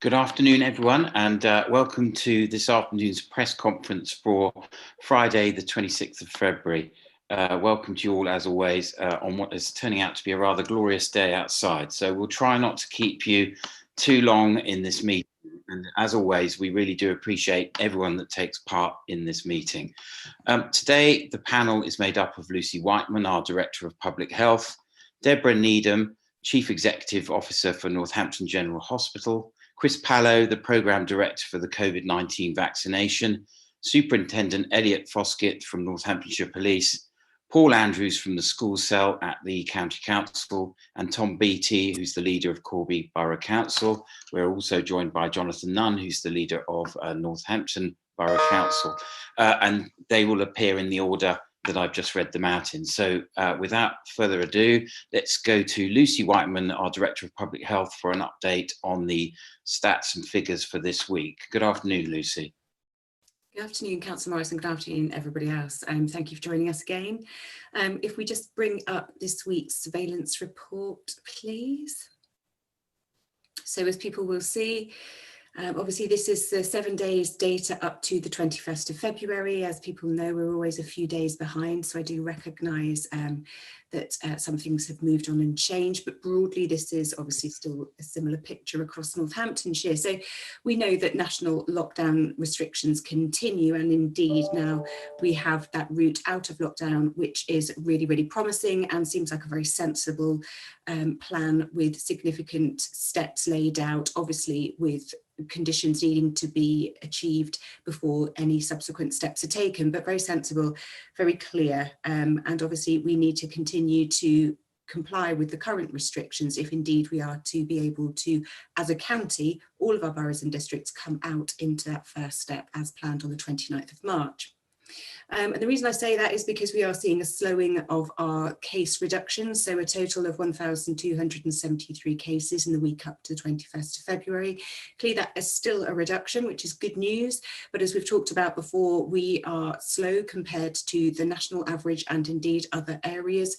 Good afternoon, everyone, and welcome to this afternoon's press conference for Friday, the 26th of February. Welcome to you all, as always, on what is turning out to be a rather glorious day outside. So we'll try not to keep you too long in this meeting. And as always, we really do appreciate everyone that takes part in this meeting. Today, the panel is made up of Lucy Whiteman, our Director of Public Health, Deborah Needham, Chief Executive Officer for Northampton General Hospital, Chris Pallow, the Programme Director for the COVID-19 Vaccination, Superintendent Elliot Foskett from Northamptonshire Police, Paul Andrews from the School Cell at the County Council, and Tom Beattie, who's the leader of Corby Borough Council. We're also joined by Jonathan Nunn, who's the leader of Northampton Borough Council, and they will appear in the order that I've just read them out in. So without further ado, let's go to Lucy Whiteman, our Director of Public Health, for an update on the stats and figures for this week. Good afternoon, Lucy. Good afternoon, Councillor Morris, and good afternoon, everybody else. Thank you for joining us again. If we just bring up this week's surveillance report, please. So as people will see, obviously, this is the 7 days data up to the 21st of February. As people know, we're always a few days behind, so I do recognise that some things have moved on and changed, but broadly this is obviously still a similar picture across Northamptonshire. So we know that national lockdown restrictions continue, and indeed now we have that route out of lockdown, which is really, really promising and seems like a very sensible plan with significant steps laid out, obviously with conditions needing to be achieved before any subsequent steps are taken, but very sensible, very clear, and obviously we need to continue to comply with the current restrictions if indeed we are to be able to, as a county, all of our boroughs and districts come out into that first step as planned on the 29th of March. And the reason I say that is because we are seeing a slowing of our case reductions, so a total of 1,273 cases in the week up to the 21st of February. Clearly that is still a reduction, which is good news, but as we've talked about before, we are slow compared to the national average and indeed other areas.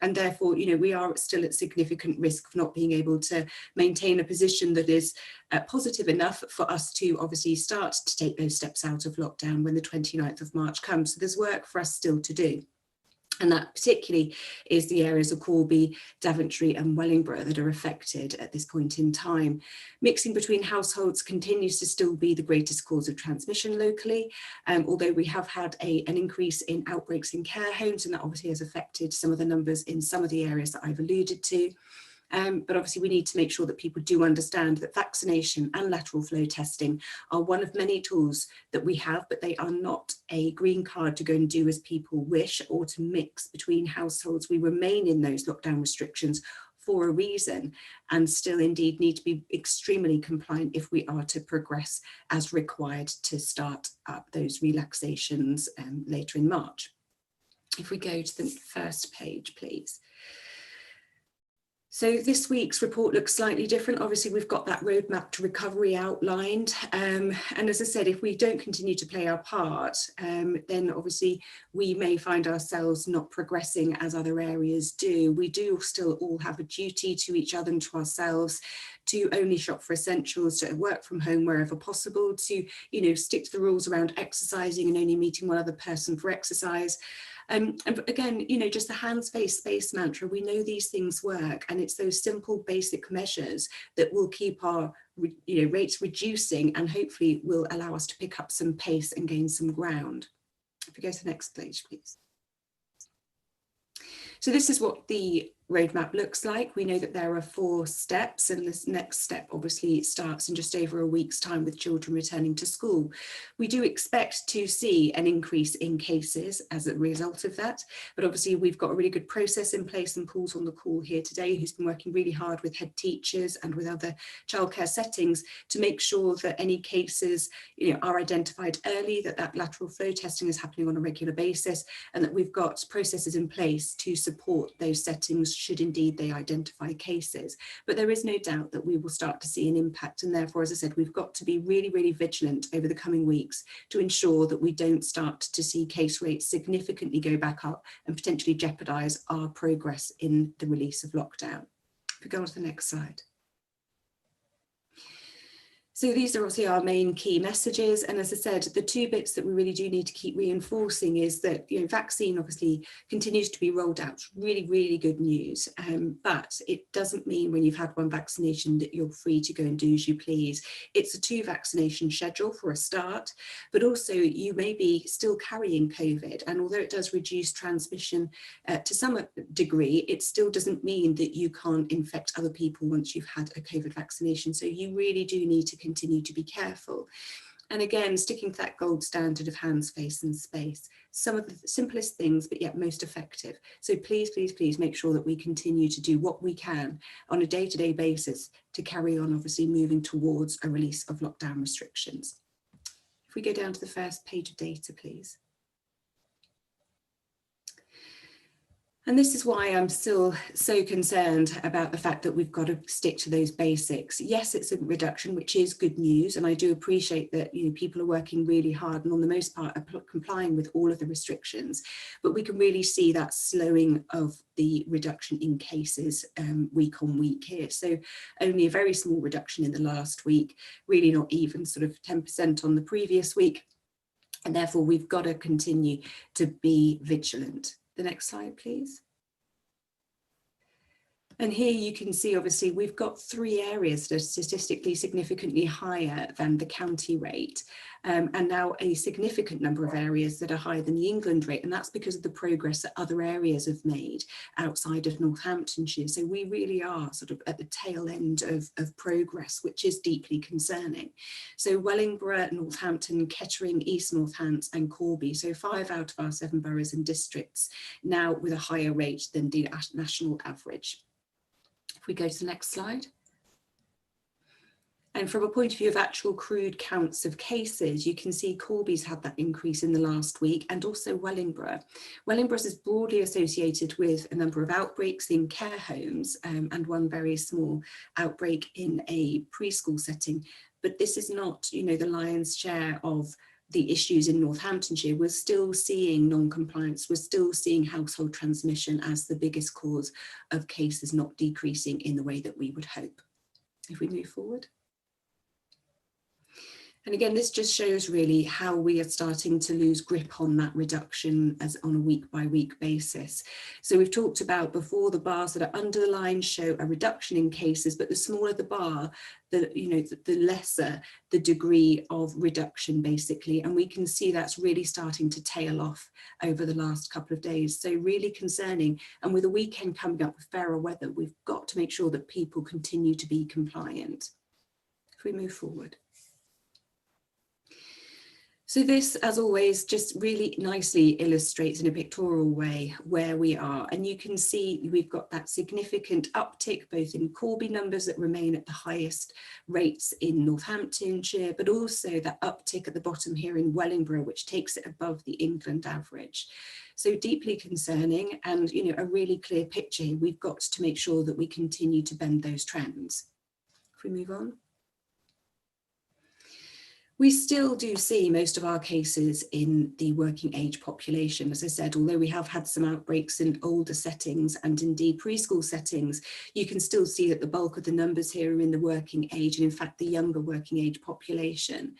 And therefore, you know, we are still at significant risk of not being able to maintain a position that is positive enough for us to obviously start to take those steps out of lockdown when the 29th of March comes. So there's work for us still to do. And that particularly is the areas of Corby, Daventry and Wellingborough that are affected at this point in time. Mixing between households continues to still be the greatest cause of transmission locally, although we have had an increase in outbreaks in care homes, and that obviously has affected some of the numbers in some of the areas that I've alluded to. But obviously we need to make sure that people do understand that vaccination and lateral flow testing are one of many tools that we have, but they are not a green card to go and do as people wish or to mix between households. We remain in those lockdown restrictions for a reason and still indeed need to be extremely compliant if we are to progress as required to start up those relaxations later in March. If we go to the first page, please. So this week's report looks slightly different. Obviously, we've got that roadmap to recovery outlined. And as I said, if we don't continue to play our part, then obviously we may find ourselves not progressing as other areas do. We do still all have a duty to each other and to ourselves to only shop for essentials, to work from home wherever possible, to, you know, stick to the rules around exercising and only meeting one other person for exercise. And again, you know, just the hands, face, space mantra, we know these things work, and it's those simple basic measures that will keep our rates reducing and hopefully will allow us to pick up some pace and gain some ground. If we go to the next page, please. So this is what the roadmap looks like. We know that there are 4 steps, and this next step obviously starts in just over a week's time with children returning to school. We do expect to see an increase in cases as a result of that, but obviously we've got a really good process in place, and Paul's on the call here today who's been working really hard with head teachers and with other childcare settings to make sure that any cases, you know, are identified early, that lateral flow testing is happening on a regular basis, and that we've got processes in place to support those settings should indeed they identify cases. But there is no doubt that we will start to see an impact, and therefore, as I said, we've got to be really, really vigilant over the coming weeks to ensure that we don't start to see case rates significantly go back up and potentially jeopardise our progress in the release of lockdown. If we go on to the next slide. So these are obviously our main key messages. And as I said, the two bits that we really do need to keep reinforcing is that, you know, vaccine obviously continues to be rolled out. Really, really good news. But it doesn't mean when you've had one vaccination that you're free to go and do as you please. It's a 2 vaccination schedule for a start, but also you may be still carrying COVID. And although it does reduce transmission to some degree, it still doesn't mean that you can't infect other people once you've had a COVID vaccination. So you really do need to continue to be careful. And again, sticking to that gold standard of hands, face and space. Some of the simplest things, but yet most effective. So please, please, please make sure that we continue to do what we can on a day-to-day basis to carry on obviously moving towards a release of lockdown restrictions. If we go down to the first page of data, please. And this is why I'm still so concerned about the fact that we've got to stick to those basics. Yes, it's a reduction, which is good news. And I do appreciate that, you know, people are working really hard and on the most part are complying with all of the restrictions. But we can really see that slowing of the reduction in cases week on week here. So only a very small reduction in the last week, really not even sort of 10% on the previous week. And therefore, we've got to continue to be vigilant. The next slide, please. And here you can see, obviously, we've got 3 areas that are statistically significantly higher than the county rate, and now a significant number of areas that are higher than the England rate. And that's because of the progress that other areas have made outside of Northamptonshire. So we really are sort of at the tail end of progress, which is deeply concerning. So Wellingborough, Northampton, Kettering, East Northants and Corby. So 5 out of our 7 boroughs and districts now with a higher rate than the national average. If we go to the next slide. And from a point of view of actual crude counts of cases, you can see Corby's had that increase in the last week, and also Wellingborough. Wellingborough is broadly associated with a number of outbreaks in care homes and one very small outbreak in a preschool setting. But this is not, you know, the lion's share of the issues in Northamptonshire. We're still seeing non-compliance, we're still seeing household transmission as the biggest cause of cases not decreasing in the way that we would hope. If we move forward. And again, this just shows really how we are starting to lose grip on that reduction as on a week by week basis. So we've talked about before, the bars that are under the line show a reduction in cases, but the smaller the bar, the lesser the degree of reduction basically. And we can see that's really starting to tail off over the last couple of days. So really concerning. And with a weekend coming up with fairer weather, we've got to make sure that people continue to be compliant. If we move forward. So this, as always, just really nicely illustrates in a pictorial way where we are. And you can see we've got that significant uptick, both in Corby numbers that remain at the highest rates in Northamptonshire, but also that uptick at the bottom here in Wellingborough, which takes it above the England average. So deeply concerning, and, you know, a really clear picture. We've got to make sure that we continue to bend those trends. If we move on. We still do see most of our cases in the working age population. As I said, although we have had some outbreaks in older settings and indeed preschool settings, you can still see that the bulk of the numbers here are in the working age, and in fact the younger working age population.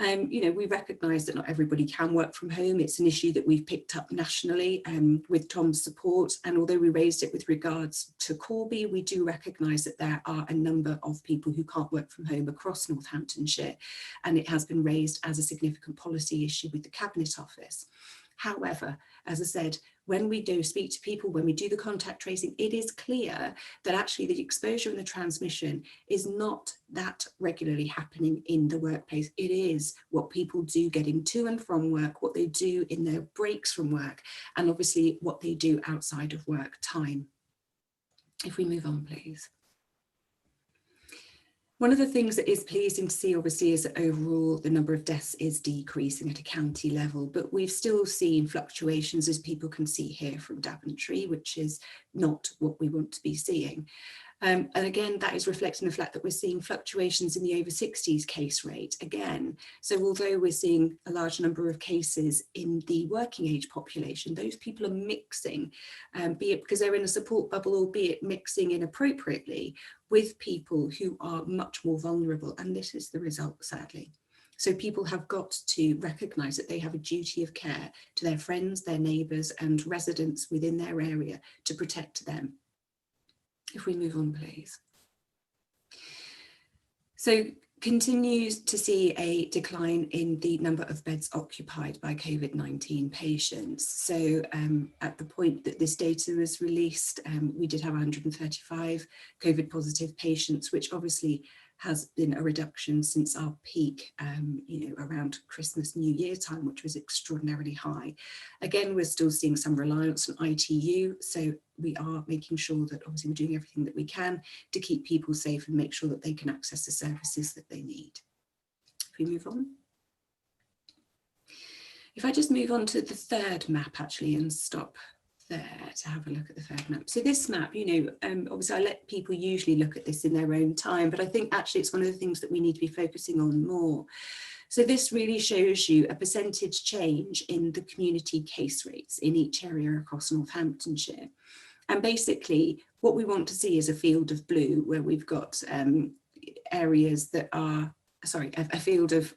You know, we recognise that not everybody can work from home. It's an issue that we've picked up nationally with Tom's support. And although we raised it with regards to Corby, we do recognise that there are a number of people who can't work from home across Northamptonshire. And it has been raised as a significant policy issue with the Cabinet Office. However, as I said, when we do speak to people, when we do the contact tracing, it is clear that actually the exposure and the transmission is not that regularly happening in the workplace. It is what people do getting to and from work, what they do in their breaks from work, and obviously what they do outside of work time. If we move on, please. One of the things that is pleasing to see, obviously, is that overall the number of deaths is decreasing at a county level, but we've still seen fluctuations, as people can see here from Daventry, which is not what we want to be seeing. And again, that is reflecting the fact that we're seeing fluctuations in the over 60s case rate again. So although we're seeing a large number of cases in the working age population, those people are mixing, be it because they're in a support bubble or be it mixing inappropriately with people who are much more vulnerable, and this is the result, sadly. So people have got to recognise that they have a duty of care to their friends, their neighbours and residents within their area to protect them. If we move on, please. So continues to see a decline in the number of beds occupied by COVID-19 patients. So at the point that this data was released, we did have 135 COVID positive patients, which obviously has been a reduction since our peak, around Christmas, New Year time, which was extraordinarily high. Again, we're still seeing some reliance on ITU, so we are making sure that obviously we're doing everything that we can to keep people safe and make sure that they can access the services that they need. If we move on. If I just move on to the third map actually and stop there to have a look at the third map. So this map, obviously I let people usually look at this in their own time, but I think actually it's one of the things that we need to be focusing on more. So this really shows you a percentage change in the community case rates in each area across Northamptonshire. And basically what we want to see is a field of blue where we've got areas that are, a field of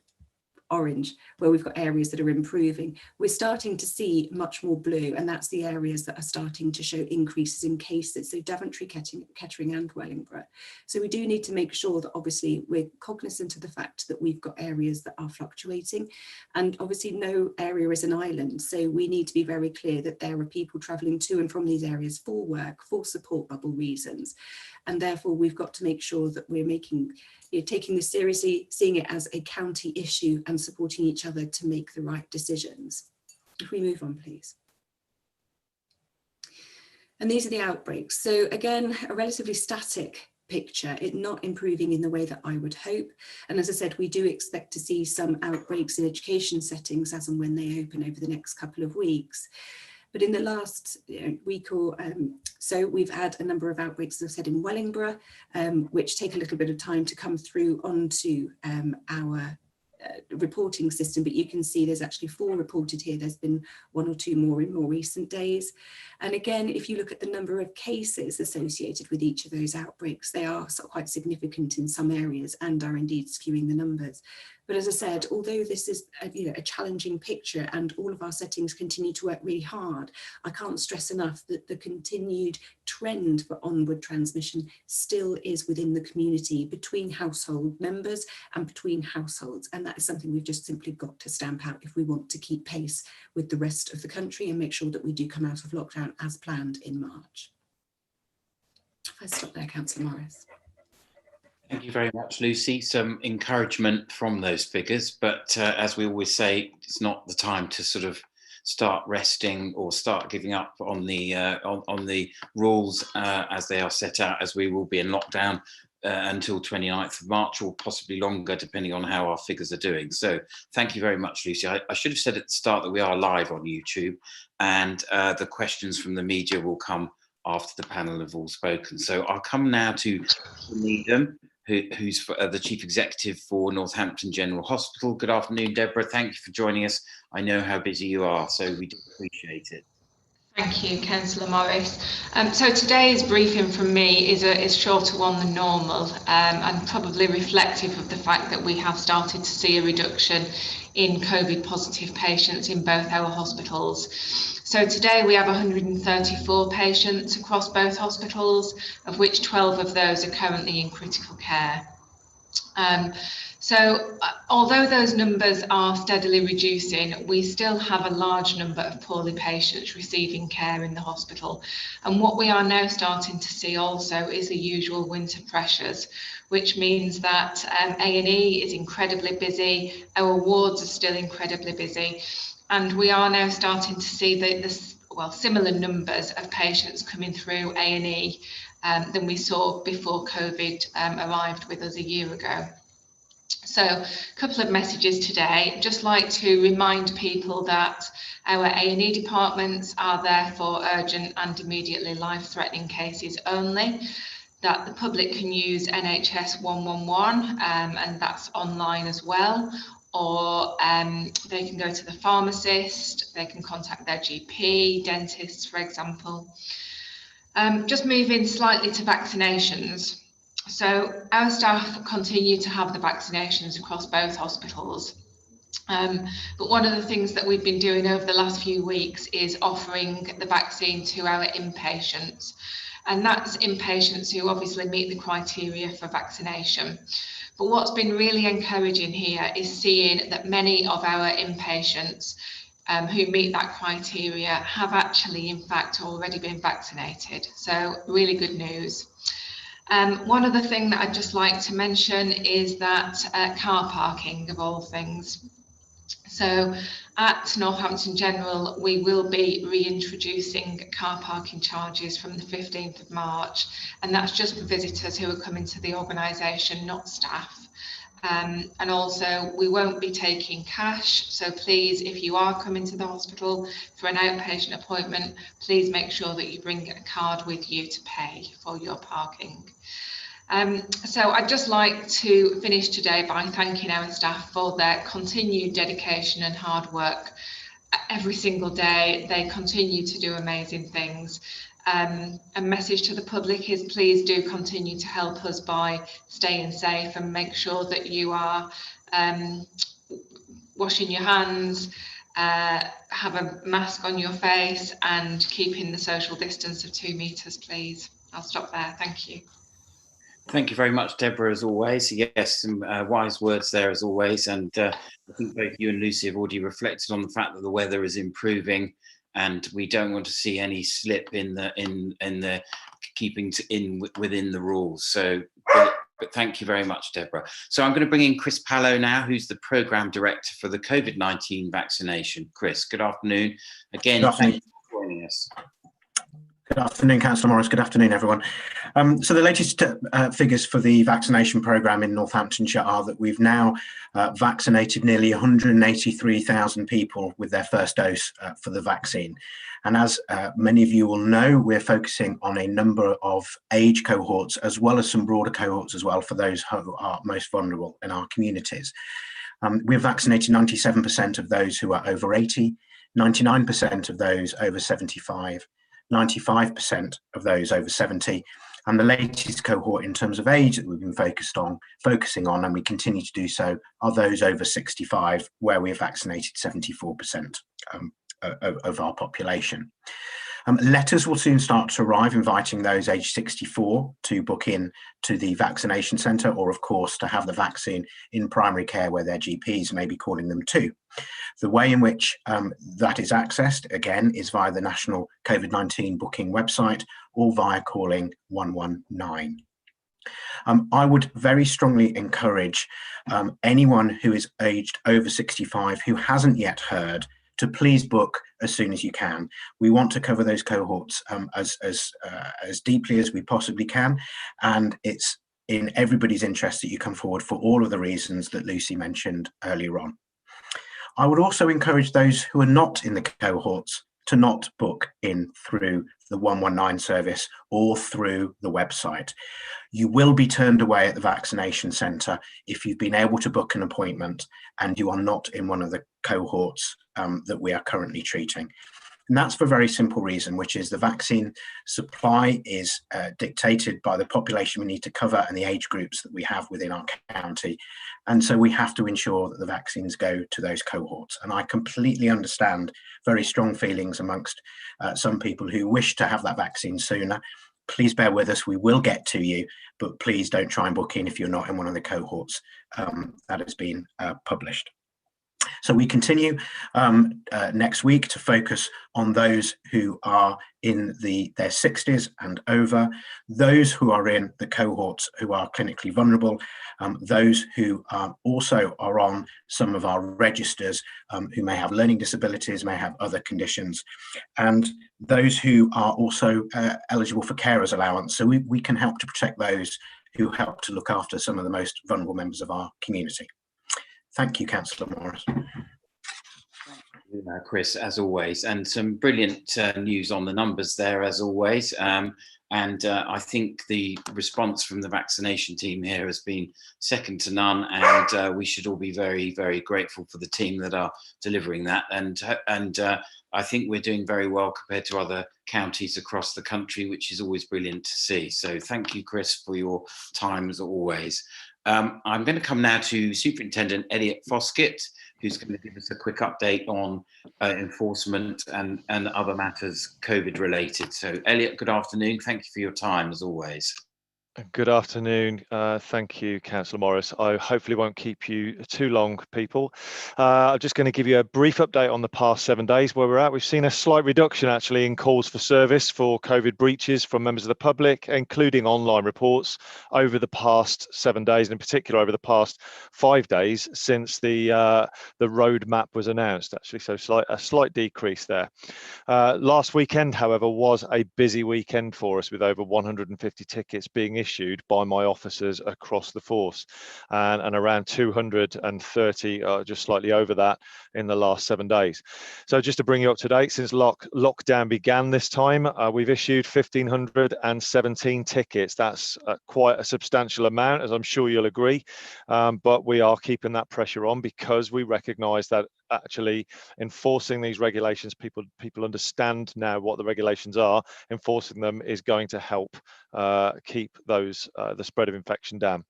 orange where we've got areas that are improving. We're starting to see much more blue, and that's the areas that are starting to show increases in cases, so Daventry, Kettering and Wellingborough. So we do need to make sure that obviously we're cognizant of the fact that we've got areas that are fluctuating, and obviously no area is an island, so we need to be very clear that there are people travelling to and from these areas for work, for support bubble reasons, and therefore we've got to make sure that we're taking this seriously, seeing it as a county issue and supporting each other to make the right decisions. If we move on, please. And these are the outbreaks. So again, a relatively static picture, it not improving in the way that I would hope. And as I said, we do expect to see some outbreaks in education settings as and when they open over the next couple of weeks. But in the last week or so, we've had a number of outbreaks, as I've said, in Wellingborough, which take a little bit of time to come through onto our reporting system, but you can see there's actually 4 reported here. There's been 1 or 2 more in more recent days. And again, if you look at the number of cases associated with each of those outbreaks, they are quite significant in some areas and are indeed skewing the numbers. But as I said, although this is a challenging picture and all of our settings continue to work really hard, I can't stress enough that the continued trend for onward transmission still is within the community, between household members and between households. And that is something we've just simply got to stamp out if we want to keep pace with the rest of the country and make sure that we do come out of lockdown as planned in March. If I stop there, Councillor Morris. Thank you very much, Lucy. Some encouragement from those figures, but as we always say, it's not the time to sort of start resting or start giving up on the rules as they are set out, as we will be in lockdown until 29th of March or possibly longer, depending on how our figures are doing. So thank you very much, Lucy. I should have said at the start that we are live on YouTube, and the questions from the media will come after the panel have all spoken. So I'll come now to Needham, who's the Chief Executive for Northampton General Hospital. Good afternoon, Deborah. Thank you for joining us. I know how busy you are, so we do appreciate it. Thank you, Councillor Morris. So today's briefing from me is a shorter one than normal, and probably reflective of the fact that we have started to see a reduction in COVID positive patients in both our hospitals. So today we have 134 patients across both hospitals, of which 12 of those are currently in critical care. So although those numbers are steadily reducing, we still have a large number of poorly patients receiving care in the hospital. And what we are now starting to see also is the usual winter pressures, which means that A&E is incredibly busy, our wards are still incredibly busy, and we are now starting to see similar numbers of patients coming through A&E than we saw before COVID arrived with us a year ago. So a couple of messages today. I'd just like to remind people that our A&E departments are there for urgent and immediately life-threatening cases only, that the public can use NHS 111 and that's online as well, or they can go to the pharmacist, they can contact their GP, dentists, for example. Just moving slightly to vaccinations. So our staff continue to have the vaccinations across both hospitals. But one of the things that we've been doing over the last few weeks is offering the vaccine to our inpatients. And that's inpatients who obviously meet the criteria for vaccination. But what's been really encouraging here is seeing that many of our inpatients who meet that criteria have actually, in fact, already been vaccinated. So really good news. One other thing that I'd just like to mention is that car parking, of all things. So at Northampton General, we will be reintroducing car parking charges from the 15th of March, and that's just for visitors who are coming to the organisation, not staff. And also we won't be taking cash, so please, if you are coming to the hospital for an outpatient appointment, please make sure that you bring a card with you to pay for your parking. So I'd just like to finish today by thanking our staff for their continued dedication and hard work. Every single day they continue to do amazing things. A message to the public is please do continue to help us by staying safe and make sure that you are washing your hands, have a mask on your face and keeping the social distance of 2 meters, please. I'll stop there. Thank you. Thank you very much, Deborah, as always. Yes, some wise words there as always. And I think both you and Lucy have already reflected on the fact that the weather is improving and we don't want to see any slip in the keeping within the rules. So, but thank you very much, Deborah. So I'm going to bring in Chris Pallow now, who's the Programme Director for the COVID-19 vaccination. Chris, good afternoon. Again, thank you for joining us. Good afternoon, Councillor Morris. Good afternoon, everyone. So the latest figures for the vaccination programme in Northamptonshire are that we've now vaccinated nearly 183,000 people with their first dose for the vaccine. And as many of you will know, we're focusing on a number of age cohorts as well as some broader cohorts as well for those who are most vulnerable in our communities. We've vaccinated 97% of those who are over 80, 99% of those over 75, 95% of those over 70, and the latest cohort in terms of age that we've been focusing on, and we continue to do so, are those over 65, where we have vaccinated 74% of our population. Letters will soon start to arrive inviting those aged 64 to book in to the vaccination centre, or of course to have the vaccine in primary care where their GPs may be calling them to. The way in which that is accessed, again, is via the National COVID-19 booking website or via calling 119. I would very strongly encourage anyone who is aged over 65 who hasn't yet heard to please book as soon as you can. We want to cover those cohorts as deeply as we possibly can, and it's in everybody's interest that you come forward for all of the reasons that Lucy mentioned earlier on. I would also encourage those who are not in the cohorts to not book in through the 119 service or through the website. You will be turned away at the vaccination centre if you've been able to book an appointment and you are not in one of the cohorts that we are currently treating. And that's for a very simple reason, which is the vaccine supply is dictated by the population we need to cover and the age groups that we have within our county. And so we have to ensure that the vaccines go to those cohorts. And I completely understand very strong feelings amongst some people who wish to have that vaccine sooner. Please bear with us, we will get to you, but please don't try and book in if you're not in one of the cohorts that has been published. So we continue next week to focus on those who are in their 60s and over, those who are in the cohorts who are clinically vulnerable, those who also are on some of our registers who may have learning disabilities, may have other conditions, and those who are also eligible for carers allowance. So we can help to protect those who help to look after some of the most vulnerable members of our community. Thank you, Councillor Morris. Chris, as always, and some brilliant news on the numbers there, as always. And I think the response from the vaccination team here has been second to none, and we should all be very, very grateful for the team that are delivering that. And I think we're doing very well compared to other counties across the country, which is always brilliant to see. So thank you, Chris, for your time as always. I'm going to come now to Superintendent Elliot Foskett, who's going to give us a quick update on enforcement and other matters COVID related. So Elliot, good afternoon. Thank you for your time as always. Good afternoon. Thank you, Councillor Morris. I hopefully won't keep you too long, people. I'm just going to give you a brief update on the past 7 days where we're at. We've seen a slight reduction actually in calls for service for COVID breaches from members of the public, including online reports over the past 7 days, and in particular over the past 5 days since the roadmap was announced, actually. So a slight decrease there. Last weekend, however, was a busy weekend for us with over 150 tickets being issued by my officers across the force, and around 230, just slightly over that, in the last 7 days. So just to bring you up to date, since lockdown began this time, we've issued 1,517 tickets. That's quite a substantial amount, as I'm sure you'll agree, but we are keeping that pressure on because we recognise that actually enforcing these regulations, people understand now what the regulations are. Enforcing them is going to help keep those the spread of infection down.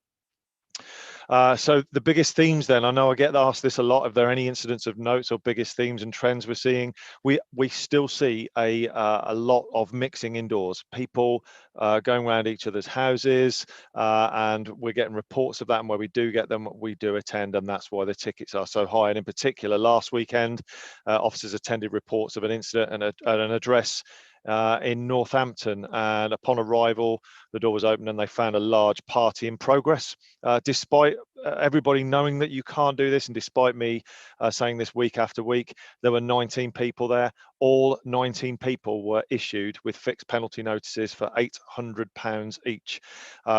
So the biggest themes then, I know I get asked this a lot, if there are any incidents of notes or biggest themes and trends we're seeing, we still see a lot of mixing indoors, people going around each other's houses, and we're getting reports of that, and where we do get them, we do attend, and that's why the tickets are so high. And in particular, last weekend, officers attended reports of an incident at an address in Northampton, and upon arrival the door was open and they found a large party in progress. Despite everybody knowing that you can't do this, and despite me saying this week after week, there were 19 people there. All 19 people were issued with fixed penalty notices for £800 each.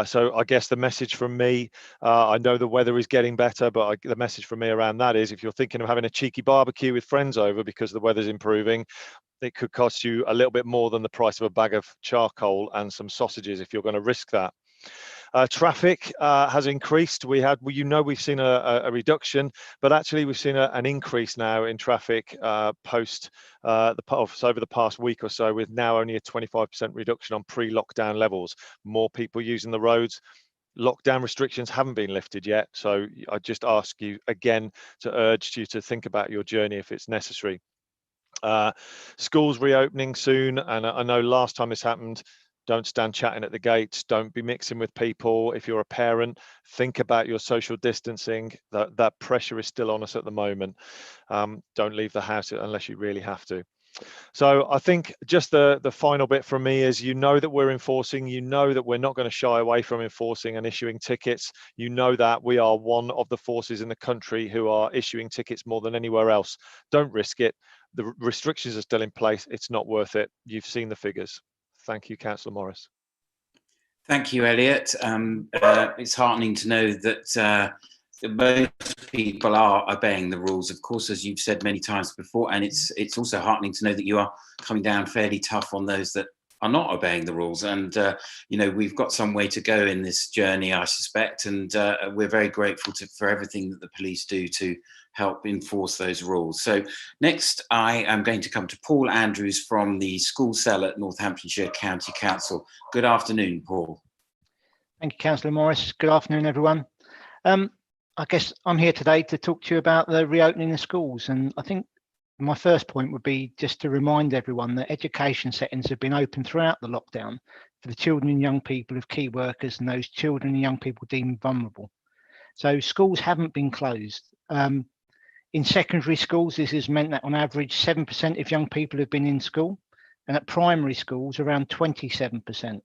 So I guess the message from me, I know the weather is getting better, but the message from me around that is, if you're thinking of having a cheeky barbecue with friends over because the weather's improving, it could cost you a little bit more than the price of a bag of charcoal and some sausages if you're going to risk that. Traffic has increased. We've seen a reduction, but actually we've seen an increase now in traffic over the past week or so, with now only a 25% reduction on pre-lockdown levels. More people using the roads. Lockdown restrictions haven't been lifted yet, so I just ask you again to urge you to think about your journey if it's necessary. Schools reopening soon, and I know last time this happened, don't stand chatting at the gates, don't be mixing with people. If you're a parent, think about your social distancing. That pressure is still on us at the moment. Don't leave the house unless you really have to. So I think just the final bit from me is, you know that we're enforcing, you know that we're not going to shy away from enforcing and issuing tickets. You know that we are one of the forces in the country who are issuing tickets more than anywhere else. Don't risk it. The restrictions are still in place. It's not worth it. You've seen the figures. Thank you, Councillor Morris. Thank you, Elliot. It's heartening to know that most people are obeying the rules, of course, as you've said many times before, and it's also heartening to know that you are coming down fairly tough on those that are not obeying the rules. And we've got some way to go in this journey, I suspect, and we're very grateful for everything that the police do to help enforce those rules. So next I am going to come to Paul Andrews from the school cell at Northamptonshire County Council. Good afternoon, Paul. Thank you, Councillor Morris. Good afternoon, everyone. I guess I'm here today to talk to you about the reopening of schools, and I think my first point would be just to remind everyone that education settings have been open throughout the lockdown for the children and young people of key workers and those children and young people deemed vulnerable. So schools haven't been closed. In secondary schools, this has meant that on average 7% of young people have been in school, and at primary schools around 27%.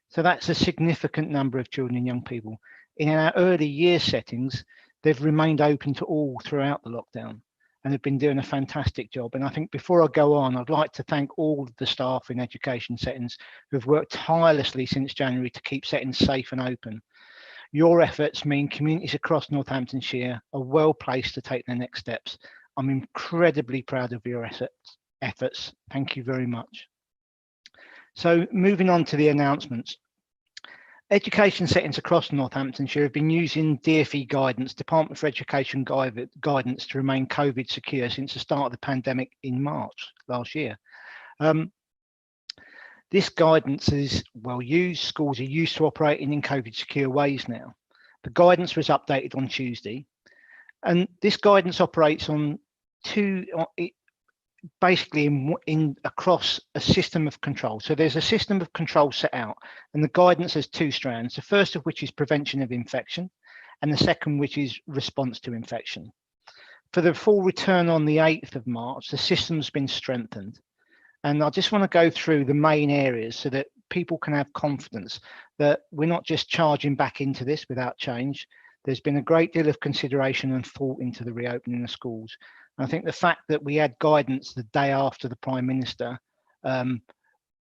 So that's a significant number of children and young people. In our early years settings, they've remained open to all throughout the lockdown and have been doing a fantastic job. And I think before I go on, I'd like to thank all of the staff in education settings who have worked tirelessly since January to keep settings safe and open. Your efforts mean communities across Northamptonshire are well placed to take their next steps. I'm incredibly proud of your efforts. Thank you very much. So moving on to the announcements. Education settings across Northamptonshire have been using DfE guidance, Department for Education guidance, to remain COVID secure since the start of the pandemic in March last year. This guidance is well used. Schools are used to operating in COVID secure ways now. The guidance was updated on Tuesday, and this guidance operates on basically in across a system of control. So there's a system of control set out, and the guidance has two strands. The first of which is prevention of infection, and the second which is response to infection. For the full return on the 8th of March, the system's been strengthened. And I just want to go through the main areas so that people can have confidence that we're not just charging back into this without change. There's been a great deal of consideration and thought into the reopening of schools. I think the fact that we had guidance the day after the Prime Minister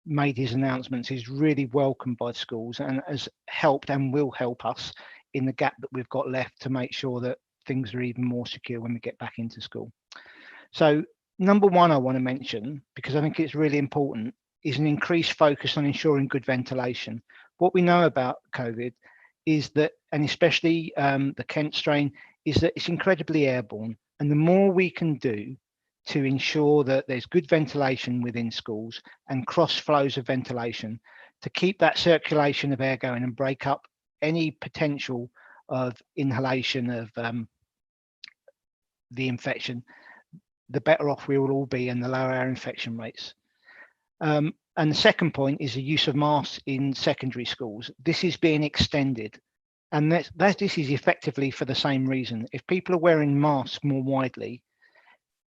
made his announcements is really welcomed by schools, and has helped and will help us in the gap that we've got left to make sure that things are even more secure when we get back into school. So number one I want to mention, because I think it's really important, is an increased focus on ensuring good ventilation. What we know about COVID is that, and especially the Kent strain, is that it's incredibly airborne. And the more we can do to ensure that there's good ventilation within schools and cross flows of ventilation to keep that circulation of air going and break up any potential of inhalation of the infection, the better off we will all be and the lower our infection rates. And the second point is the use of masks in secondary schools. This is being extended. And this is effectively for the same reason. If people are wearing masks more widely,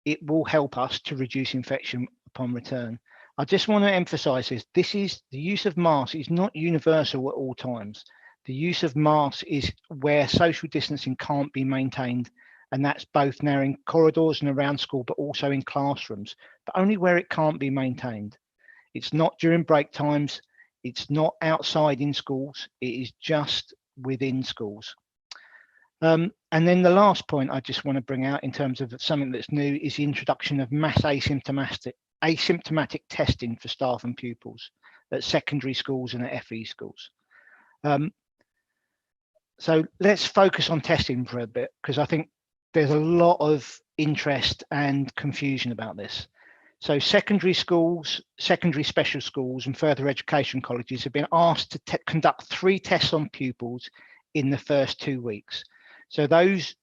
it will help us to reduce infection upon return. I just want to emphasize this. This is the use of masks is not universal at all times. The use of masks is where social distancing can't be maintained. And that's both now in corridors and around school, but also in classrooms, but only where it can't be maintained. It's not during break times. It's not outside in schools. It is just within schools. And then the last point I just want to bring out in terms of something that's new is the introduction of mass asymptomatic testing for staff and pupils at secondary schools and at FE schools. So let's focus on testing for a bit, because I think there's a lot of interest and confusion about this. So secondary schools, secondary special schools and further education colleges have been asked to conduct 3 tests on pupils in the first 2 weeks. So those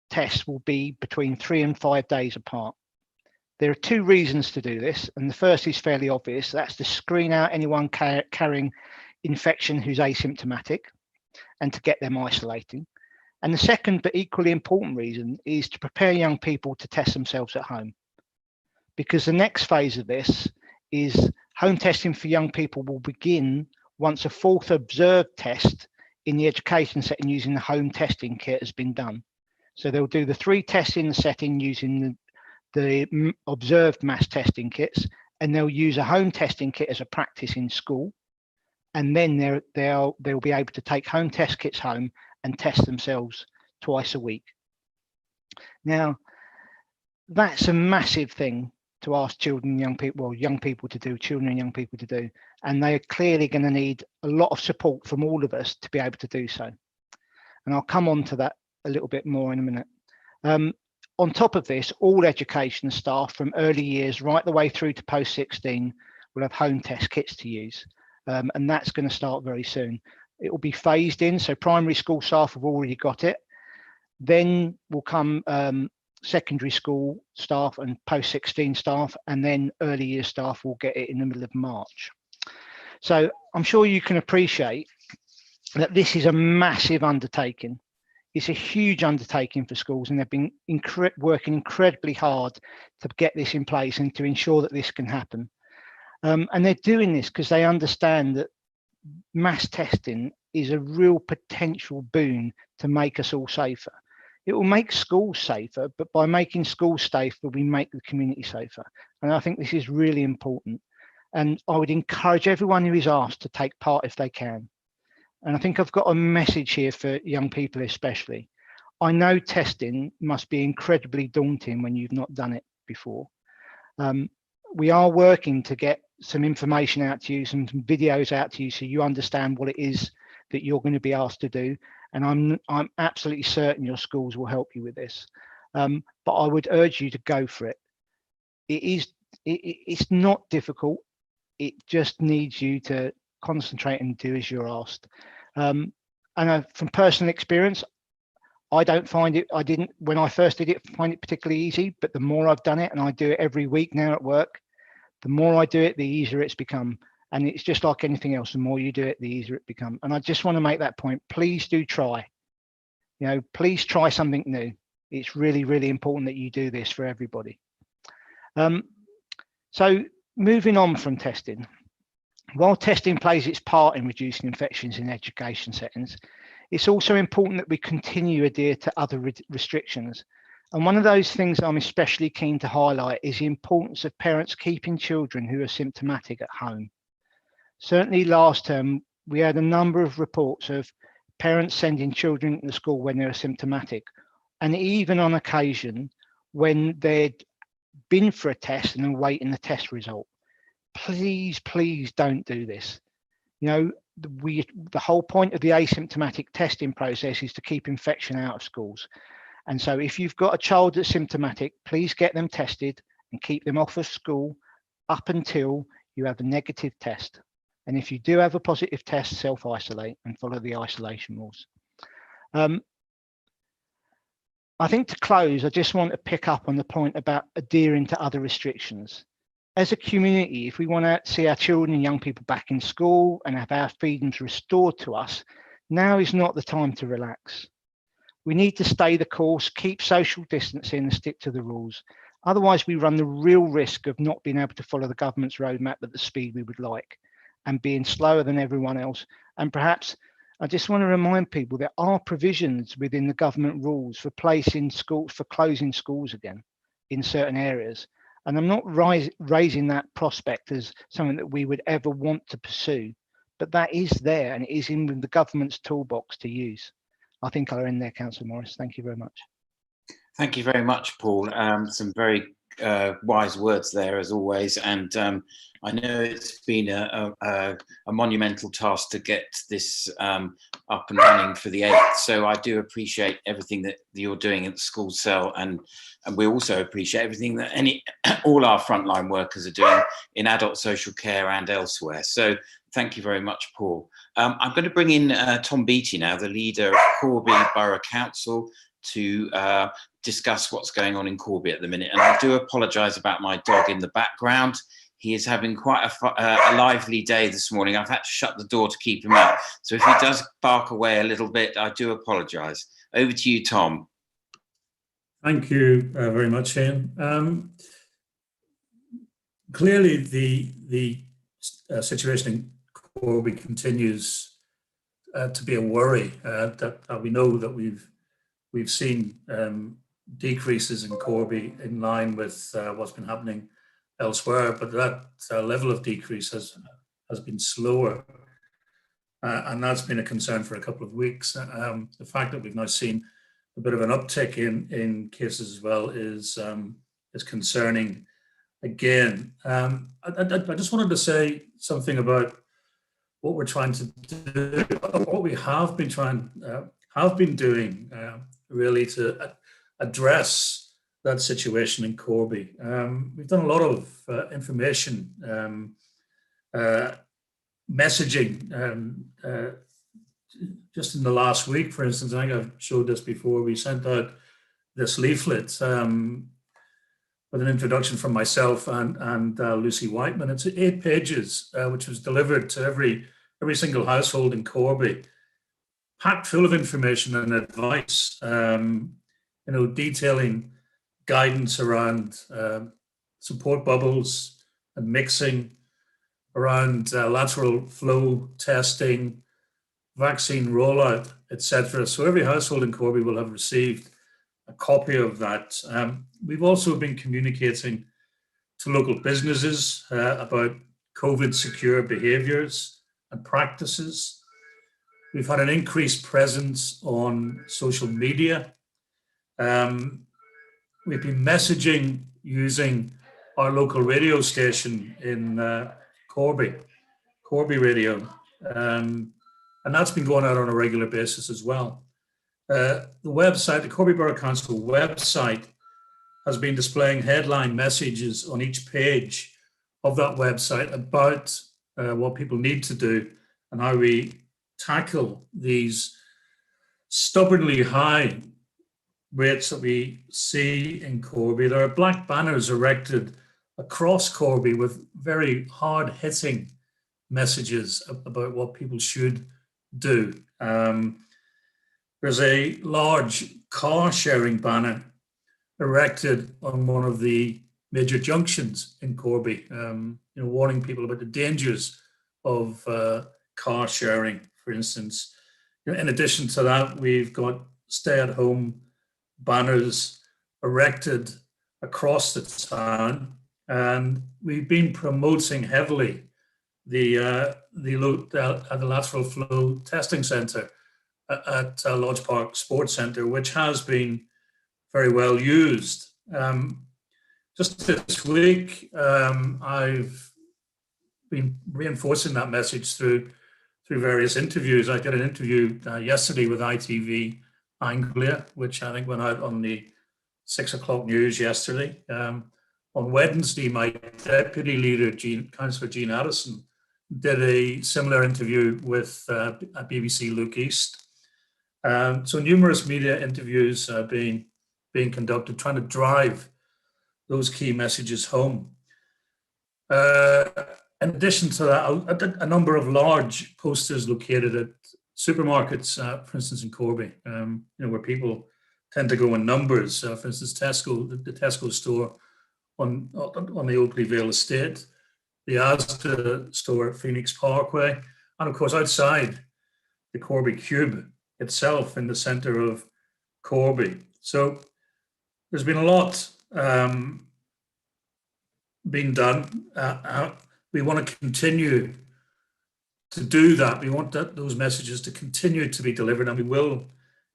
tests will be between 3 and 5 days apart. There are 2 reasons to do this, and the first is fairly obvious. That's to screen out anyone carrying infection who's asymptomatic and to get them isolating. And the second but equally important reason is to prepare young people to test themselves at home. Because the next phase of this is home testing for young people will begin once a 4th observed test in the education setting using the home testing kit has been done. So they'll do the 3 tests in the setting using the observed mass testing kits, and they'll use a home testing kit as a practice in school. And then they'll be able to take home test kits home and test themselves twice a week. Now, that's a massive thing to ask children and young people, well, young people to do, children and young people to do. And they're clearly going to need a lot of support from all of us to be able to do so. And I'll come on to that a little bit more in a minute. On top of this, all education staff from early years right the way through to post-16 will have home test kits to use. And that's going to start very soon. It will be phased in, so primary school staff have already got it. Then will come secondary school staff and post-16 staff, and then early year staff will get it in the middle of March. So I'm sure you can appreciate that this is a massive undertaking. It's a huge undertaking for schools, and they've been working incredibly hard to get this in place and to ensure that this can happen. And they're doing this because they understand that mass testing is a real potential boon to make us all safer. It will make schools safer, but by making schools safer, we make the community safer. And I think this is really important. And I would encourage everyone who is asked to take part if they can. And I think I've got a message here for young people especially. I know testing must be incredibly daunting when you've not done it before. We are working to get some information out to you, some videos out to you, so you understand what it is that you're going to be asked to do. And I'm absolutely certain your schools will help you with this. But I would urge you to go for it. It's not difficult. It just needs you to concentrate and do as you're asked. And from personal experience, I don't find it, I didn't, when I first did it, find it particularly easy, but the more I've done it, and I do it every week now at work, the more I do it, the easier it's become. And it's just like anything else, the more you do it, the easier it becomes. And I just want to make that point. Please do try. You know, please try something new. It's really, really important that you do this for everybody. So moving on from testing, while testing plays its part in reducing infections in education settings, it's also important that we continue to adhere to other restrictions. And one of those things I'm especially keen to highlight is the importance of parents keeping children who are symptomatic at home. Certainly last term, we had a number of reports of parents sending children to school when they were symptomatic, and even on occasion when they'd been for a test and awaiting the test result. Please, please don't do this. You know, the whole point of the asymptomatic testing process is to keep infection out of schools. And so if you've got a child that's symptomatic, please get them tested and keep them off of school up until you have a negative test. And if you do have a positive test, self-isolate and follow the isolation rules. I think to close, I just want to pick up on the point about adhering to other restrictions. As a community, if we want to see our children and young people back in school and have our freedoms restored to us, now is not the time to relax. We need to stay the course, keep social distancing and stick to the rules. Otherwise, we run the real risk of not being able to follow the government's roadmap at the speed we would like and being slower than everyone else. And perhaps I just want to remind people there are provisions within the government rules for closing schools again in certain areas. And I'm not raising that prospect as something that we would ever want to pursue, but that is there and it is in the government's toolbox to use. I think I'll end there, Councillor Morris. Thank you very much. Thank you very much, Paul. Some very wise words there, as always. And I know it's been a monumental task to get this up and running for the 8th. So I do appreciate everything that you're doing at the school cell, and we also appreciate everything that all our frontline workers are doing in adult social care and elsewhere. So thank you very much, Paul. I'm going to bring in Tom Beattie now, the leader of Corby Borough Council, to discuss what's going on in Corby at the minute. And I do apologise about my dog in the background. He is having quite a lively day this morning. I've had to shut the door to keep him out. So if he does bark away a little bit, I do apologise. Over to you, Tom. Thank you very much, Ian. Clearly, the situation in Corby continues to be a worry. That we know that we've seen decreases in Corby in line with what's been happening elsewhere, but that level of decrease has been slower, and that's been a concern for a couple of weeks. The fact that we've now seen a bit of an uptick in cases as well is concerning. Again, I just wanted to say something about what we're trying to do, what we have been doing really to address that situation in Corby. We've done a lot of information messaging. Just in the last week, for instance, I think I've showed this before, we sent out this leaflet with an introduction from myself and Lucy Whiteman. It's 8 pages, which was delivered to every single household in Corby, packed full of information and advice, detailing guidance around support bubbles and mixing, around lateral flow testing, vaccine rollout, etc. So every household in Corby will have received a copy of that. We've also been communicating to local businesses about COVID secure behaviours and practices. We've had an increased presence on social media We've been messaging using our local radio station in Corby Radio, and that's been going out on a regular basis as well. The website, the Corby Borough Council website, has been displaying headline messages on each page of that website about what people need to do and how we tackle these stubbornly high rates that we see in Corby. There are black banners erected across Corby with very hard-hitting messages about what people should do. There's a large car sharing banner erected on one of the major junctions in Corby, warning people about the dangers of car sharing, for instance. In addition to that, we've got stay-at-home banners erected across the town, and we've been promoting heavily the lateral flow testing centre at Lodge Park Sports Centre, which has been very well used. Just this week, I've been reinforcing that message through various interviews. I did an interview yesterday with ITV Anglia, which I think went out on the 6 o'clock news yesterday. On Wednesday, my deputy leader, Councillor Jean Addison, did a similar interview with BBC Luke East. So numerous media interviews are being conducted, trying to drive those key messages home. In addition to that, a number of large posters located at supermarkets, for instance, in Corby, where people tend to go in numbers. For instance, Tesco, the Tesco store on the Oakley Vale estate, the Asda store at Phoenix Parkway, and of course outside the Corby Cube itself in the centre of Corby. So there's been a lot being done. We want to continue to do that. We want those messages to continue to be delivered, and we will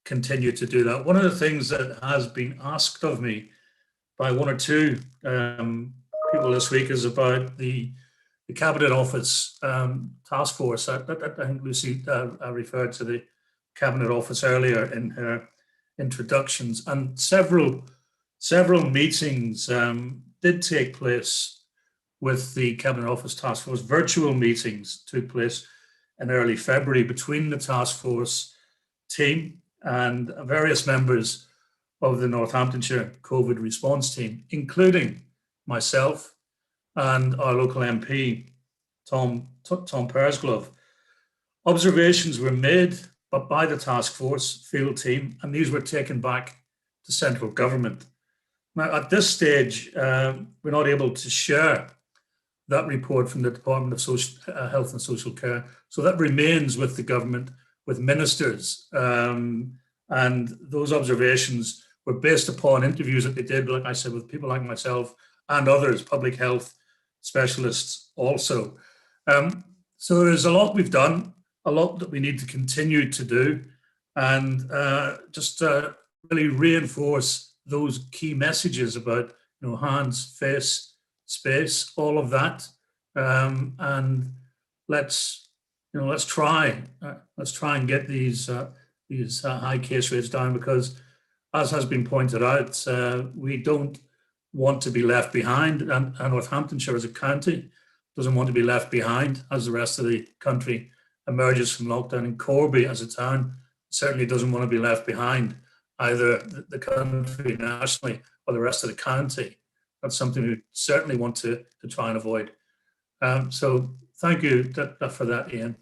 continue to do that. One of the things that has been asked of me by one or two people this week is about the Cabinet Office task force. I think Lucy referred to the Cabinet Office earlier in her introductions, and several meetings did take place with the Cabinet Office Task Force. Virtual meetings took place in early February between the task force team and various members of the Northamptonshire COVID response team, including myself and our local MP, Tom Persglove. Observations were made by the task force field team, and these were taken back to central government. Now, at this stage, we're not able to share that report from the Department of Health and Social Care. So that remains with the government, with ministers. And those observations were based upon interviews that they did, like I said, with people like myself and others, public health specialists also. So there's a lot we've done, a lot that we need to continue to do, and just really reinforce those key messages about hands, face, space, all of that, and let's try and get these high case rates down, because, as has been pointed out, we don't want to be left behind, and Northamptonshire as a county doesn't want to be left behind as the rest of the country emerges from lockdown, and Corby as a town certainly doesn't want to be left behind, either the country nationally or the rest of the county. That's something we certainly want to try and avoid. So thank you for that, Ian.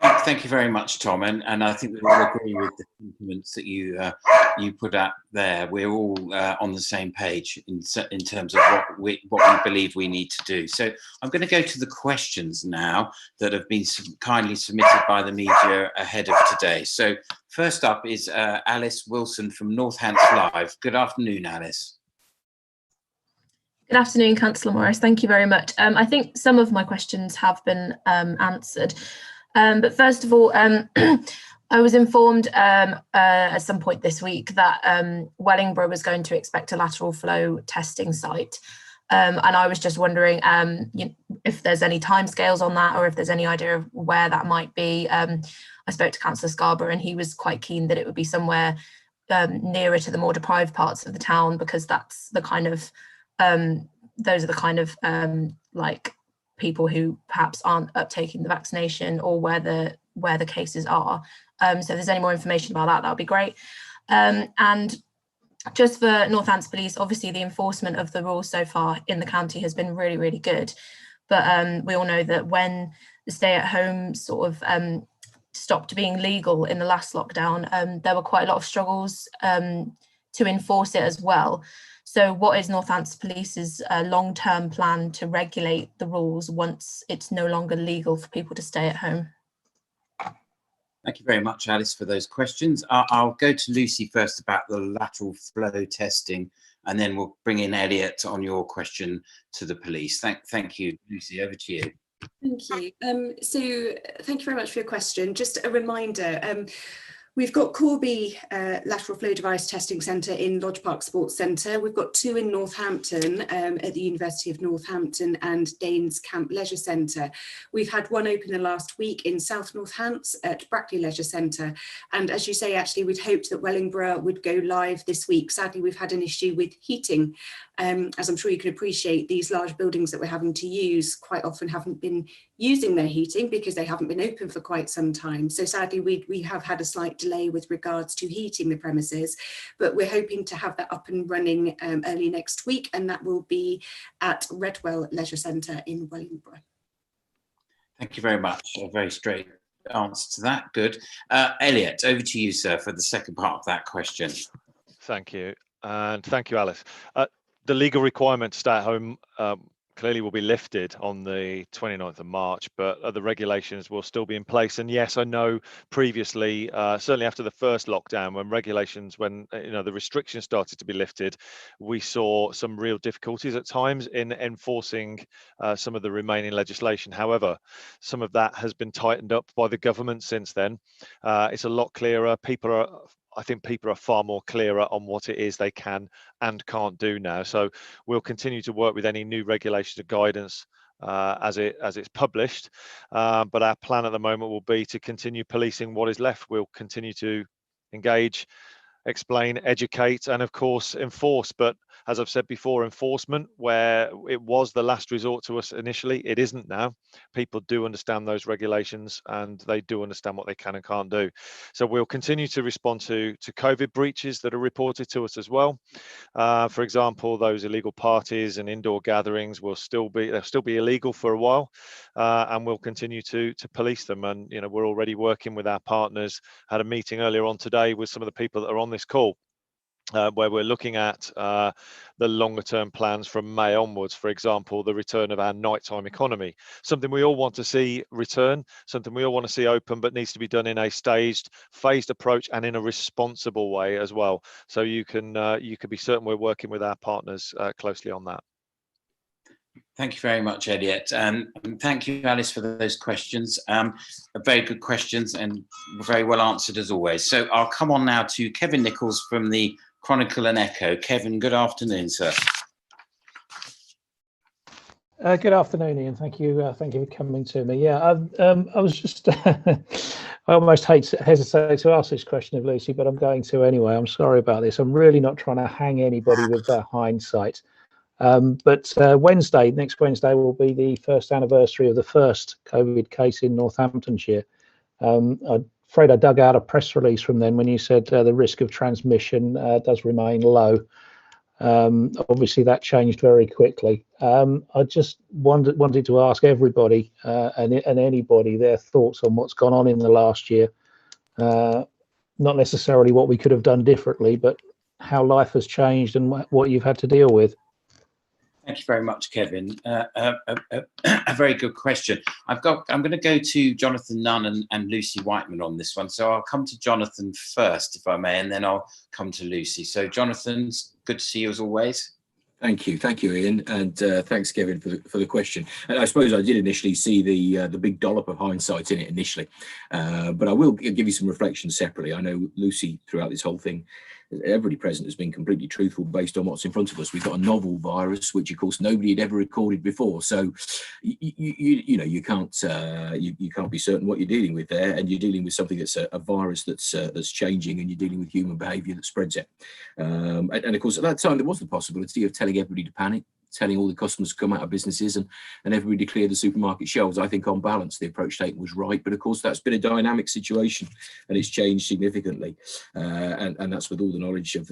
Thank you very much, Tom. And I think we all agree with the sentiments that you put out there. We're all on the same page in terms of what we believe we need to do. So I'm going to go to the questions now that have been kindly submitted by the media ahead of today. So first up is Alice Wilson from Northants Live. Good afternoon, Alice. Good afternoon, Councillor Morris. Thank you very much. I think some of my questions have been answered. But first of all, I was informed at some point this week that Wellingborough was going to expect a lateral flow testing site. And I was just wondering if there's any timescales on that, or if there's any idea of where that might be. I spoke to Councillor Scarborough, and he was quite keen that it would be somewhere nearer to the more deprived parts of the town, because that's the kind of those are the kind of like people who perhaps aren't uptaking the vaccination, or where the cases are. So if there's any more information about that would be great. And just for Northampton Police, obviously the enforcement of the rules so far in the county has been really, really good. But we all know that when the stay-at-home sort of stopped being legal in the last lockdown, there were quite a lot of struggles to enforce it as well. So what is Northampton Police's long-term plan to regulate the rules once it's no longer legal for people to stay at home? Thank you very much, Alice, for those questions. I'll go to Lucy first about the lateral flow testing, and then we'll bring in Elliot on your question to the police. Thank you, Lucy. Over to you. Thank you. So thank you very much for your question. Just a reminder, we've got Corby lateral flow device testing centre in Lodge Park Sports Centre. We've got 2 in Northampton at the University of Northampton and Danes Camp Leisure Centre. We've had one open the last week in South Northants at Brackley Leisure Centre. And as you say, actually, we'd hoped that Wellingborough would go live this week. Sadly, we've had an issue with heating. As I'm sure you can appreciate, these large buildings that we're having to use quite often haven't been using their heating because they haven't been open for quite some time. So sadly, we have had a slight delay with regards to heating the premises, but we're hoping to have that up and running early next week, and that will be at Redwell Leisure Centre in Wellingborough. Thank you very much. A very straight answer to that. Good. Elliot, over to you, sir, for the second part of that question. Thank you. And thank you, Alice. The legal requirement to stay at home clearly will be lifted on the 29th of March, but the regulations will still be in place. And yes, I know previously, certainly after the first lockdown, when the restrictions started to be lifted, we saw some real difficulties at times in enforcing some of the remaining legislation. However, some of that has been tightened up by the government since then. It's a lot clearer. I think people are far more clearer on what it is they can and can't do now. So we'll continue to work with any new regulations and guidance as it's published. But our plan at the moment will be to continue policing what is left. We'll continue to engage, explain, educate, and of course enforce. But as I've said before, enforcement, where it was the last resort to us initially, it isn't now. People do understand those regulations, and they do understand what they can and can't do. So we'll continue to respond to COVID breaches that are reported to us as well. For example, those illegal parties and indoor gatherings they'll still be illegal for a while, and we'll continue to police them. And we're already working with our partners. Had a meeting earlier on today with some of the people that are on this call, where we're looking at the longer term plans from May onwards. For example, the return of our nighttime economy, something we all want to see return, something we all want to see open, but needs to be done in a staged, phased approach and in a responsible way as well. So you can be certain we're working with our partners closely on that. Thank you very much, Elliot. And thank you, Alice, for those questions. Very good questions and very well answered as always. So I'll come on now to Kevin Nichols from the Chronicle and Echo. Kevin, good afternoon, sir. Good afternoon, Ian. Thank you for coming to me. Yeah, I was just, I almost hesitate to ask this question of Lucy, but I'm going to anyway. I'm sorry about this. I'm really not trying to hang anybody with hindsight. But next Wednesday will be the first anniversary of the first COVID case in Northamptonshire. I'm afraid I dug out a press release from then when you said the risk of transmission does remain low. Obviously that changed very quickly. I just wanted to ask everybody and anybody their thoughts on what's gone on in the last year. Not necessarily what we could have done differently, but how life has changed and what you've had to deal with. Thank you very much, Kevin. A very good question. I'm going to go to Jonathan Nunn and Lucy Whiteman on this one. So I'll come to Jonathan first, if I may, and then I'll come to Lucy. So Jonathan, good to see you as always. Thank you, Ian, and thanks, Kevin, for the question. And I suppose I did initially see the big dollop of hindsight in it initially, but I will give you some reflections separately. I know Lucy, throughout this whole thing, everybody present has been completely truthful based on what's in front of us. We've got a novel virus, which of course nobody had ever recorded before. So you can't be certain what you're dealing with there, and you're dealing with something that's a virus that's changing, and you're dealing with human behaviour that spreads it. And of course, at that time there was the possibility of telling everybody to panic, telling all the customers to come out of businesses and everybody to clear the supermarket shelves. I think on balance, the approach taken was right. But of course, that's been a dynamic situation and it's changed significantly. And that's with all the knowledge of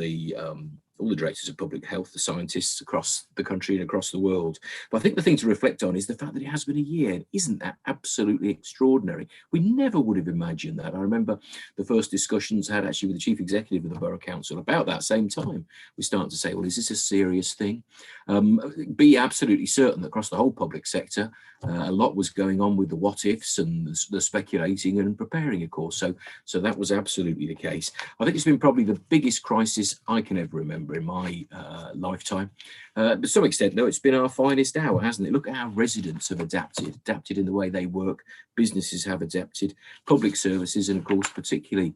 all the directors of public health, the scientists across the country and across the world. But I think the thing to reflect on is the fact that it has been a year. Isn't that absolutely extraordinary? We never would have imagined that. I remember the first discussions I had actually with the chief executive of the Borough Council about that same time. We're starting to say, well, is this a serious thing? Be absolutely certain that across the whole public sector, a lot was going on with the what ifs and the speculating and preparing, of course. So that was absolutely the case. I think it's been probably the biggest crisis I can ever remember in my lifetime. But to some extent, though, it's been our finest hour, hasn't it? Look at how residents have adapted in the way they work. Businesses have adapted, public services, and of course, particularly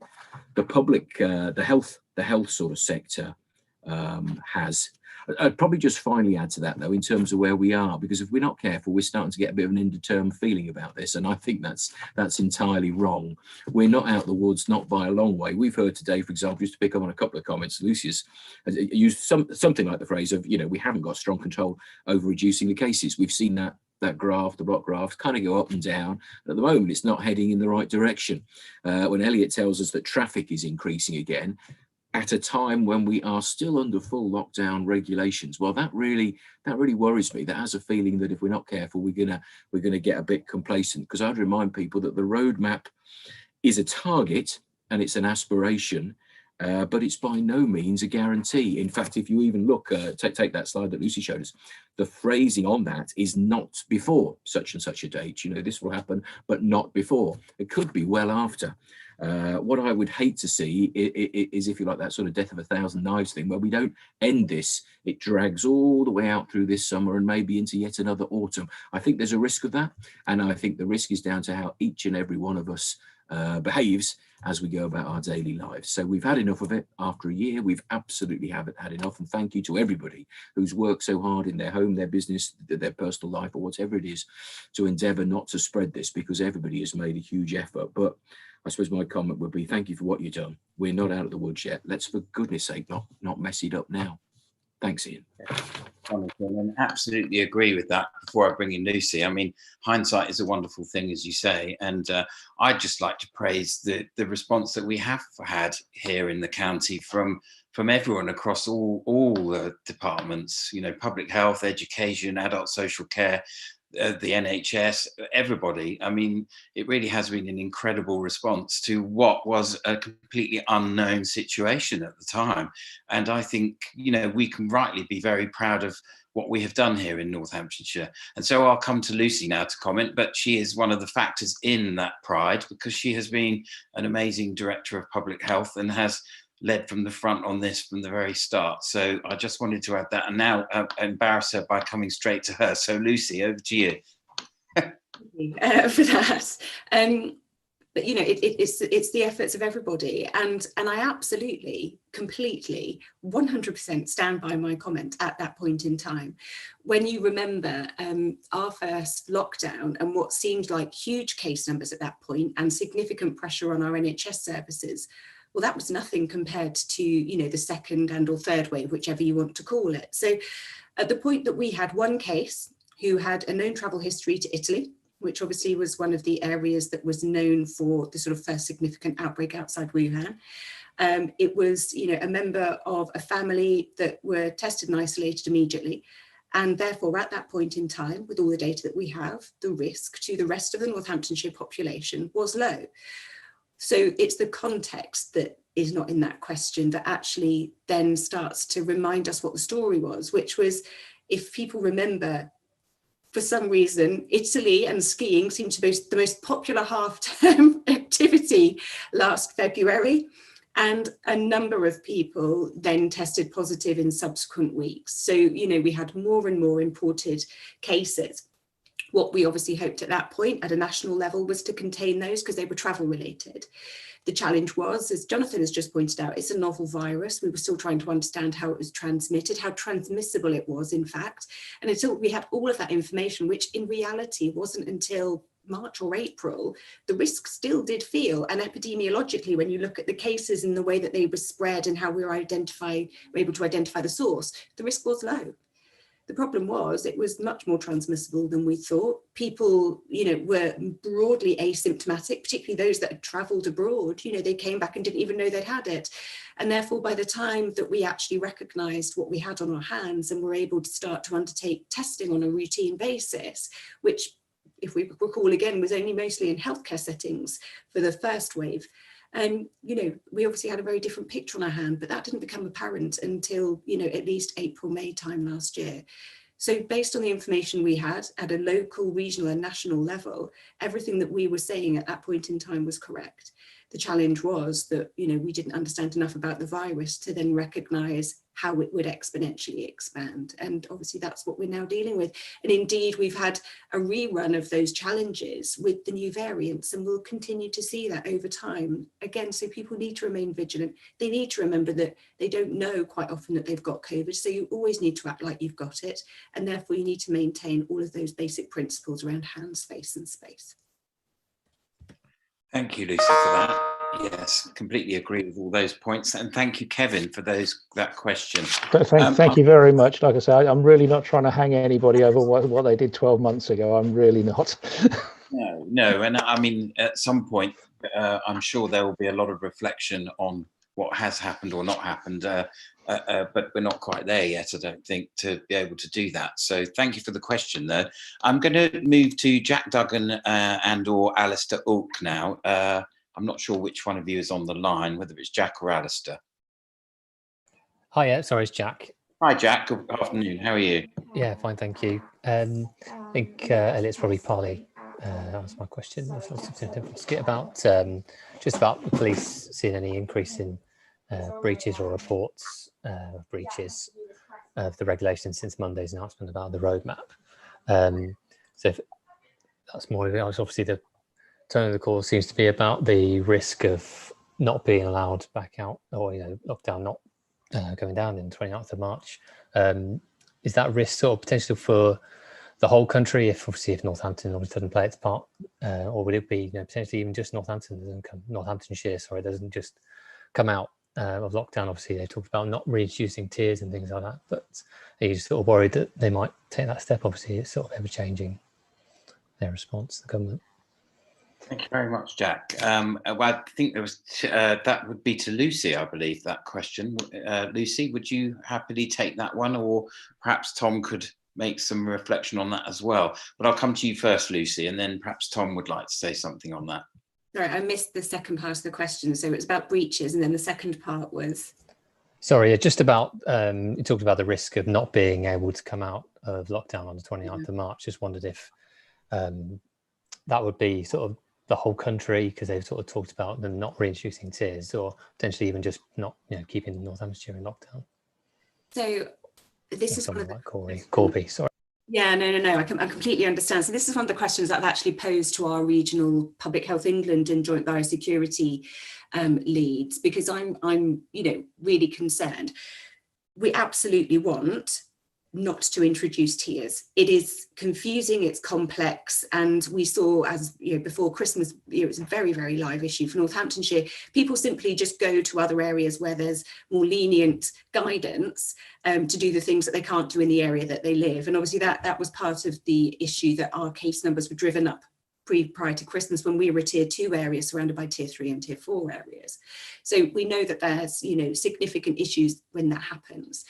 the public, the health sort of sector has. I'd probably just finally add to that, though, in terms of where we are, because if we're not careful, we're starting to get a bit of an end-of-term feeling about this, and I think that's entirely wrong. We're not out of the woods, not by a long way. We've heard today, for example, just to pick up on a couple of comments, Lucius used something like the phrase of, we haven't got strong control over reducing the cases. We've seen that graph, the block graph, kind of go up and down. At the moment, it's not heading in the right direction. When Elliot tells us that traffic is increasing again, at a time when we are still under full lockdown regulations, well, that really worries me. That has a feeling that if we're not careful, we're gonna get a bit complacent. Because I'd remind people that the roadmap is a target and it's an aspiration, but it's by no means a guarantee. In fact, if you even look, take that slide that Lucy showed us, the phrasing on that is not before such and such a date. This will happen, but not before. It could be well after. What I would hate to see is, if you like, that sort of death of a thousand knives thing, where we don't end this. It drags all the way out through this summer and maybe into yet another autumn. I think there's a risk of that. And I think the risk is down to how each and every one of us behaves as we go about our daily lives. So we've had enough of it after a year. We've absolutely had enough. And thank you to everybody who's worked so hard in their home, their business, their personal life, or whatever it is, to endeavour not to spread this, because everybody has made a huge effort. But I suppose my comment would be, thank you for what you've done. We're not out of the woods yet. Let's, for goodness sake, not mess it up now. Thanks, Ian. And absolutely agree with that. Before I bring in Lucy, I mean, hindsight is a wonderful thing, as you say, and I'd just like to praise the response that we have had here in the county from everyone across all departments. Public health, education, adult social care, the NHS, everybody. I mean, it really has been an incredible response to what was a completely unknown situation at the time. And I think, we can rightly be very proud of what we have done here in Northamptonshire. And so I'll come to Lucy now to comment, but she is one of the factors in that pride, because she has been an amazing director of public health and has led from the front on this from the very start. So I just wanted to add that, and now embarrass her by coming straight to her. So Lucy, over to you. Thank you for that. But it's the efforts of everybody, and I absolutely, completely, 100% stand by my comment at that point in time. When you remember our first lockdown and what seemed like huge case numbers at that point and significant pressure on our NHS services, well, that was nothing compared to, the second and or third wave, whichever you want to call it. So at the point that we had one case who had a known travel history to Italy, which obviously was one of the areas that was known for the sort of first significant outbreak outside Wuhan. It was, a member of a family that were tested and isolated immediately. And therefore, at that point in time, with all the data that we have, the risk to the rest of the Northamptonshire population was low. So it's the context that is not in that question that actually then starts to remind us what the story was, which was, if people remember, for some reason, Italy and skiing seemed to be the most popular half-term activity last February. And a number of people then tested positive in subsequent weeks. So, you know, we had more and more imported cases. What we obviously hoped at that point at a national level was to contain those because they were travel related. The challenge was, as Jonathan has just pointed out, it's a novel virus. We were still trying to understand how it was transmitted, how transmissible it was, in fact. And until we had all of that information, which in reality wasn't until March or April, the risk still did feel, and epidemiologically, when you look at the cases and the way that they were spread and how we were able to identify the source, the risk was low. The problem was it was much more transmissible than we thought. People, you know, were broadly asymptomatic, particularly those that had travelled abroad. You know, they came back and didn't even know they'd had it. And therefore, by the time that we actually recognised what we had on our hands and were able to start to undertake testing on a routine basis, which, if we recall again, was only mostly in healthcare settings for the first wave. And, you know, we obviously had a very different picture on our hand, but that didn't become apparent until, you know, at least April, May time last year. So based on the information we had at a local, regional and national level, everything that we were saying at that point in time was correct. The challenge was that, you know, we didn't understand enough about the virus to then recognise how it would exponentially expand. And obviously that's what we're now dealing with. And indeed, we've had a rerun of those challenges with the new variants, and we'll continue to see that over time. Again, so people need to remain vigilant. They need to remember that they don't know quite often that they've got COVID. So you always need to act like you've got it. And therefore you need to maintain all of those basic principles around hand, face and space. Thank you, Lucy, for that. Yes, completely agree with all those points. And thank you, Kevin, for that question. Thank you very much. Like I say, I'm really not trying to hang anybody over what they did 12 months ago. I'm really not. No. And I mean, at some point, I'm sure there will be a lot of reflection on what has happened or not happened. But we're not quite there yet, I don't think, to be able to do that. So thank you for the question, though. I'm going to move to Jack Duggan and or Alistair Oak now. I'm not sure which one of you is on the line, whether it's Jack or Alistair. Hi, sorry, it's Jack. Hi, Jack. Good afternoon. How are you? Yeah, fine, thank you. I think Elliot's probably partly answered my question. I was about just about the police seeing any increase in breaches or reports of breaches of the regulations since Monday's announcement about the roadmap. So if that's more of it, obviously the tone of the call seems to be about the risk of not being allowed back out, or, you know, lockdown not going down in the 29th of March. Is that risk sort of potential for the whole country if Northampton obviously doesn't play its part, or would it be, you know, potentially even just Northamptonshire, doesn't just come out of lockdown? Obviously they talked about not reintroducing tiers and things like that, but are you sort of worried that they might take that step? Obviously it's sort of ever changing, their response to the government. Thank you very much, Jack. Well, I think there was that would be to Lucy, I believe, that question. Lucy, would you happily take that one, or perhaps Tom could make some reflection on that as well? But I'll come to you first, Lucy, and then perhaps Tom would like to say something on that. Sorry, I missed the second part of the question. So it was about breaches, and then the second part was? Sorry, just about, you talked about the risk of not being able to come out of lockdown on the 29th of March. Just wondered if that would be sort of the whole country, because they've sort of talked about them not reintroducing tiers, or potentially even just not, you know, keeping Northamptonshire in lockdown. So this is one of the Corby, sorry. Yeah, no, I completely understand. So this is one of the questions that I've actually posed to our regional Public Health England and Joint Biosecurity leads, because I'm you know, really concerned. We absolutely want not to introduce tiers. It is confusing, it's complex, and we saw, as you know, before Christmas, it was a very, very live issue for Northamptonshire. People simply just go to other areas where there's more lenient guidance to do the things that they can't do in the area that they live. And obviously that was part of the issue, that our case numbers were driven up prior to Christmas, when we were a tier 2 area surrounded by tier 3 and tier 4 areas. So we know that there's, you know, significant issues when that happens.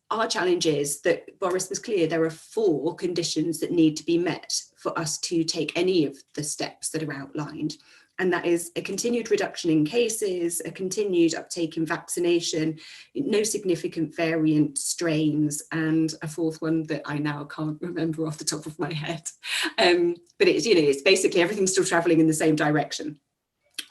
Our challenge is that Boris was clear there are 4 conditions that need to be met for us to take any of the steps that are outlined. And that is a continued reduction in cases, a continued uptake in vaccination, no significant variant strains, and a 4th one that I now can't remember off the top of my head. But it's, you know, it's basically everything's still traveling in the same direction.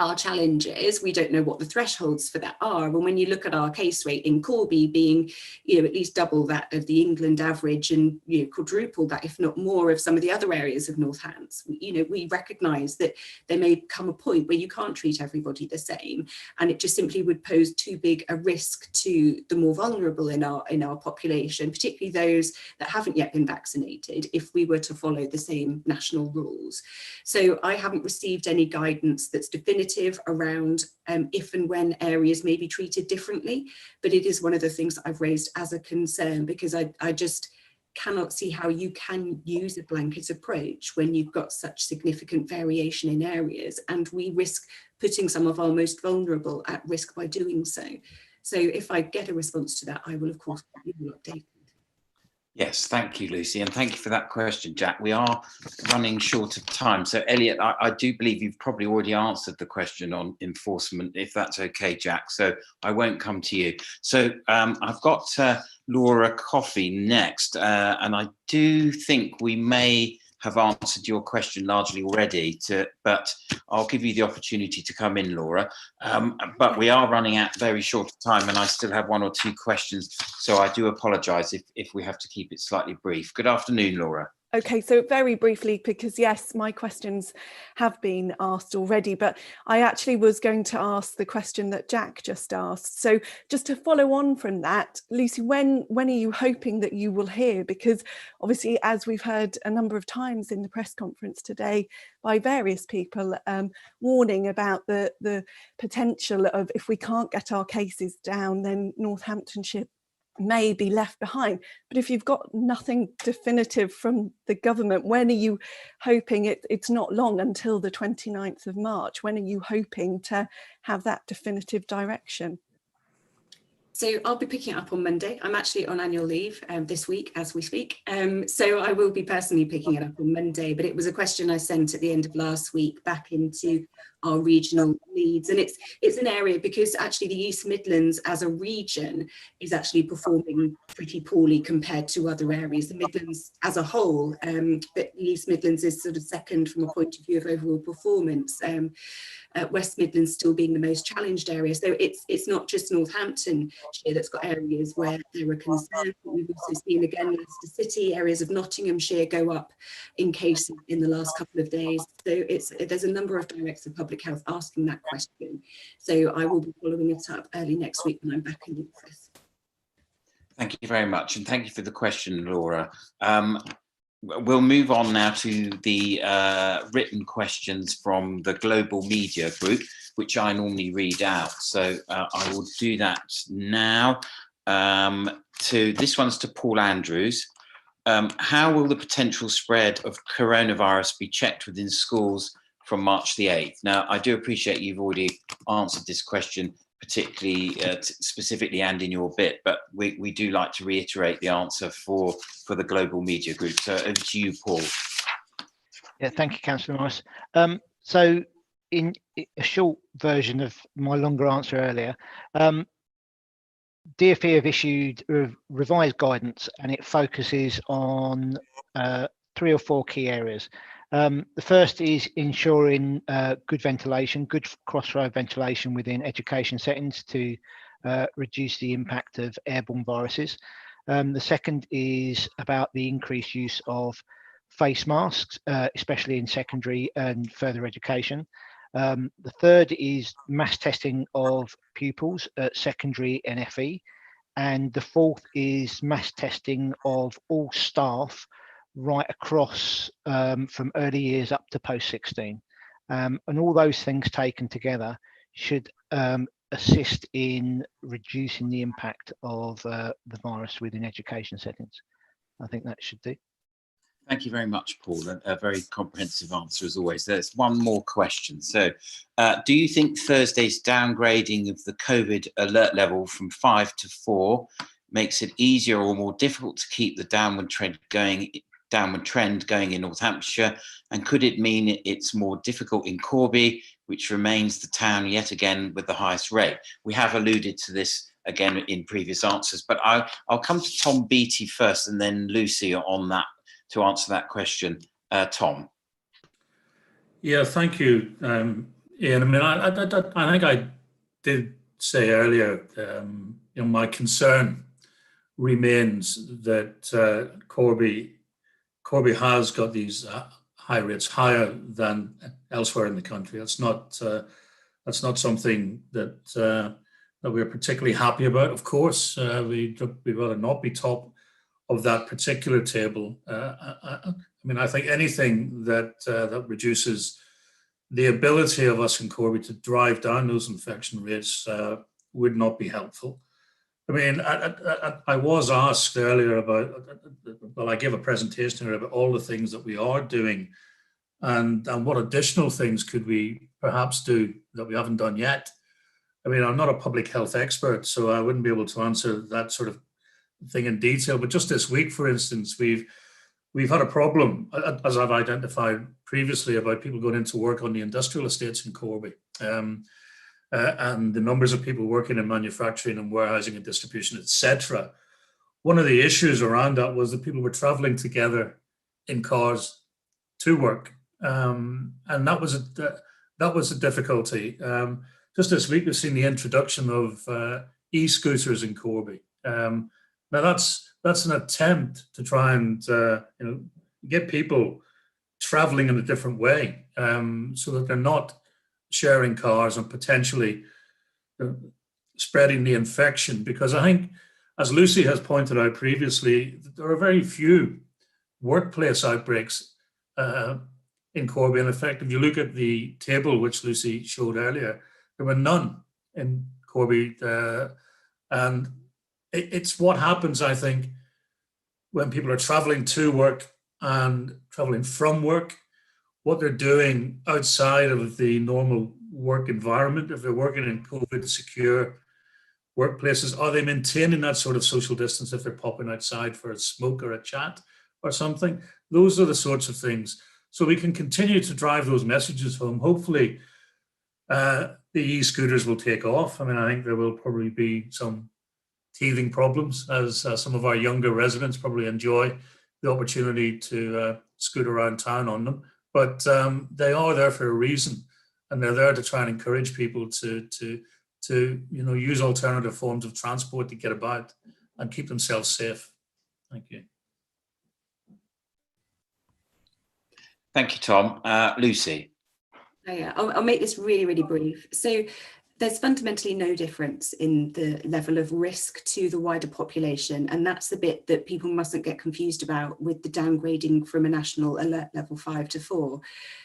Our challenge is we don't know what the thresholds for that are. And when you look at our case rate in Corby being, at least double that of the England average and, quadruple that, if not more, of some of the other areas of Northants, we recognise that there may come a point where you can't treat everybody the same, and it just simply would pose too big a risk to the more vulnerable in our population, particularly those that haven't yet been vaccinated, if we were to follow the same national rules. So I haven't received any guidance that's definitive around if and when areas may be treated differently, but it is one of the things that I've raised as a concern, because I just cannot see how you can use a blanket approach when you've got such significant variation in areas, and we risk putting some of our most vulnerable at risk by doing so. So if I get a response to that, I will of course keep you updated. Yes, thank you, Lucy, and thank you for that question, Jack. We are running short of time. So, Elliot, I do believe you've probably already answered the question on enforcement, if that's okay, Jack. So I won't come to you. So I've got Laura Coffey next, and I do think we may have answered your question largely already, but I'll give you the opportunity to come in, Laura. But we are running out very short of time, and I still have one or two questions, so I do apologise if we have to keep it slightly brief. Good afternoon, Laura. Okay, so very briefly, because yes, my questions have been asked already, but I actually was going to ask the question that Jack just asked. So just to follow on from that, Lucy, when are you hoping that you will hear? Because obviously, as we've heard a number of times in the press conference today by various people, warning about the potential of, if we can't get our cases down, then Northamptonshire may be left behind. But if you've got nothing definitive from the government, when are you hoping, it's not long until the 29th of March, when are you hoping to have that definitive direction? So I'll be picking it up on Monday. I'm actually on annual leave this week as we speak. So I will be personally picking it up on Monday, but it was a question I sent at the end of last week back into our regional leads. And it's an area, because actually the East Midlands as a region is actually performing pretty poorly compared to other areas. The Midlands as a whole, but the East Midlands is sort of second from a point of view of overall performance. West Midlands still being the most challenged area. So it's not just Northamptonshire that's got areas where there are concerns. We've also seen, again, Leicester City, areas of Nottinghamshire go up in cases in the last couple of days. So there's a number of directors of public health asking that question. So I will be following it up early next week when I'm back in the office. Thank you very much, and thank you for the question, Laura. We'll move on now to the written questions from the Global Media Group, which I normally read out. So I will do that now. This one's to Paul Andrews. How will the potential spread of coronavirus be checked within schools from March the 8th? Now, I do appreciate you've already answered this question, particularly specifically and in your bit, but we do like to reiterate the answer for the Global Media Group. So over to you, Paul. Yeah, thank you, Councillor Morris. So in a short version of my longer answer earlier, DfE have issued revised guidance, and it focuses on 3 or 4 key areas. The first is ensuring good ventilation, good crossroad ventilation within education settings to reduce the impact of airborne viruses. The second is about the increased use of face masks, especially in secondary and further education. The third is mass testing of pupils at secondary and FE. And the fourth is mass testing of all staff right across from early years up to post 16. And all those things taken together should assist in reducing the impact of the virus within education settings. I think that should do. Thank you very much, Paul. A very comprehensive answer as always. There's one more question. So, do you think Thursday's downgrading of the COVID alert level from 5 to 4 makes it easier or more difficult to keep the downward trend going in Northamptonshire? And could it mean it's more difficult in Corby, which remains the town yet again with the highest rate? We have alluded to this again in previous answers, but I'll come to Tom Beattie first and then Lucy on that to answer that question. Tom. Yeah, thank you. Ian, I mean, I think I did say earlier, my concern remains that Corby has got these high rates, higher than elsewhere in the country. That's not something that we're particularly happy about. Of course, we'd rather not be top of that particular table. I mean, I think anything that reduces the ability of us in Corby to drive down those infection rates would not be helpful. I mean, I was asked earlier about, well, I gave a presentation here about all the things that we are doing and what additional things could we perhaps do that we haven't done yet. I mean, I'm not a public health expert, so I wouldn't be able to answer that sort of thing in detail. But just this week, for instance, we've had a problem, as I've identified previously, about people going into work on the industrial estates in Corby. And the numbers of people working in manufacturing and warehousing and distribution, etc. One of the issues around that was that people were traveling together in cars to work. And that was a difficulty. Just this week, we've seen the introduction of e-scooters in Corby. Now that's an attempt to try and get people traveling in a different way, so that they're not sharing cars and potentially spreading the infection. Because I think, as Lucy has pointed out previously, there are very few workplace outbreaks in Corby. In fact, if you look at the table which Lucy showed earlier, there were none in Corby. And it's what happens, I think, when people are traveling to work and traveling from work, what they're doing outside of the normal work environment. If they're working in COVID secure workplaces, are they maintaining that sort of social distance if they're popping outside for a smoke or a chat or something? Those are the sorts of things. So we can continue to drive those messages home. Hopefully the e-scooters will take off. I mean, I think there will probably be some teething problems as some of our younger residents probably enjoy the opportunity to scoot around town on them. But they are there for a reason, and they're there to try and encourage people to use alternative forms of transport to get about and keep themselves safe. Thank you. Thank you, Tom. Lucy. Oh, yeah, I'll make this really, really brief. So there's fundamentally no difference in the level of risk to the wider population. And that's the bit that people mustn't get confused about with the downgrading from a national alert level 5 to 4.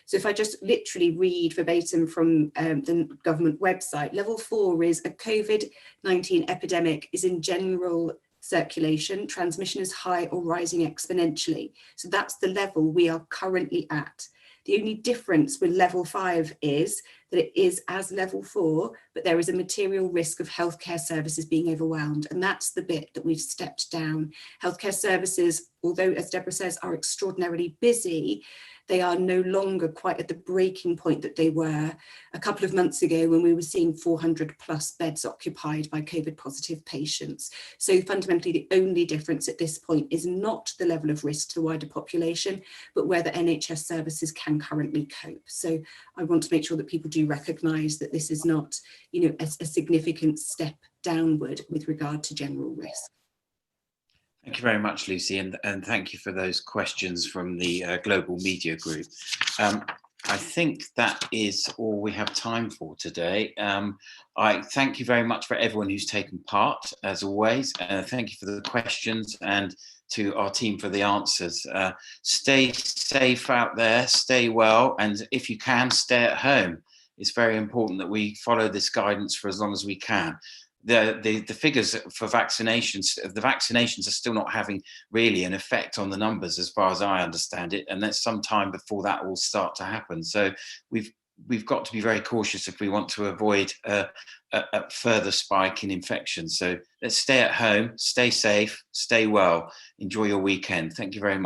So if I just literally read verbatim from the government website, level 4 is a COVID-19 epidemic is in general circulation, transmission is high or rising exponentially. So that's the level we are currently at. The only difference with level 5 is that it is as level 4, but there is a material risk of healthcare services being overwhelmed. And that's the bit that we've stepped down. Healthcare services, although, as Deborah says, are extraordinarily busy, they are no longer quite at the breaking point that they were a couple of months ago when we were seeing 400 plus beds occupied by COVID positive patients. So fundamentally, the only difference at this point is not the level of risk to the wider population, but whether NHS services can currently cope. So I want to make sure that people do recognise that this is not, a significant step downward with regard to general risk. Thank you very much, Lucy, and thank you for those questions from the Global Media Group. I think that is all we have time for today. I thank you very much for everyone who's taken part, as always. Thank you for the questions and to our team for the answers. Stay safe out there, stay well, and if you can, stay at home. It's very important that we follow this guidance for as long as we can. The figures for vaccinations, the vaccinations are still not having really an effect on the numbers as far as I understand it, and there's some time before that will start to happen. So we've got to be very cautious if we want to avoid a further spike in infections. So let's stay at home, stay safe, stay well, enjoy your weekend. Thank you very much.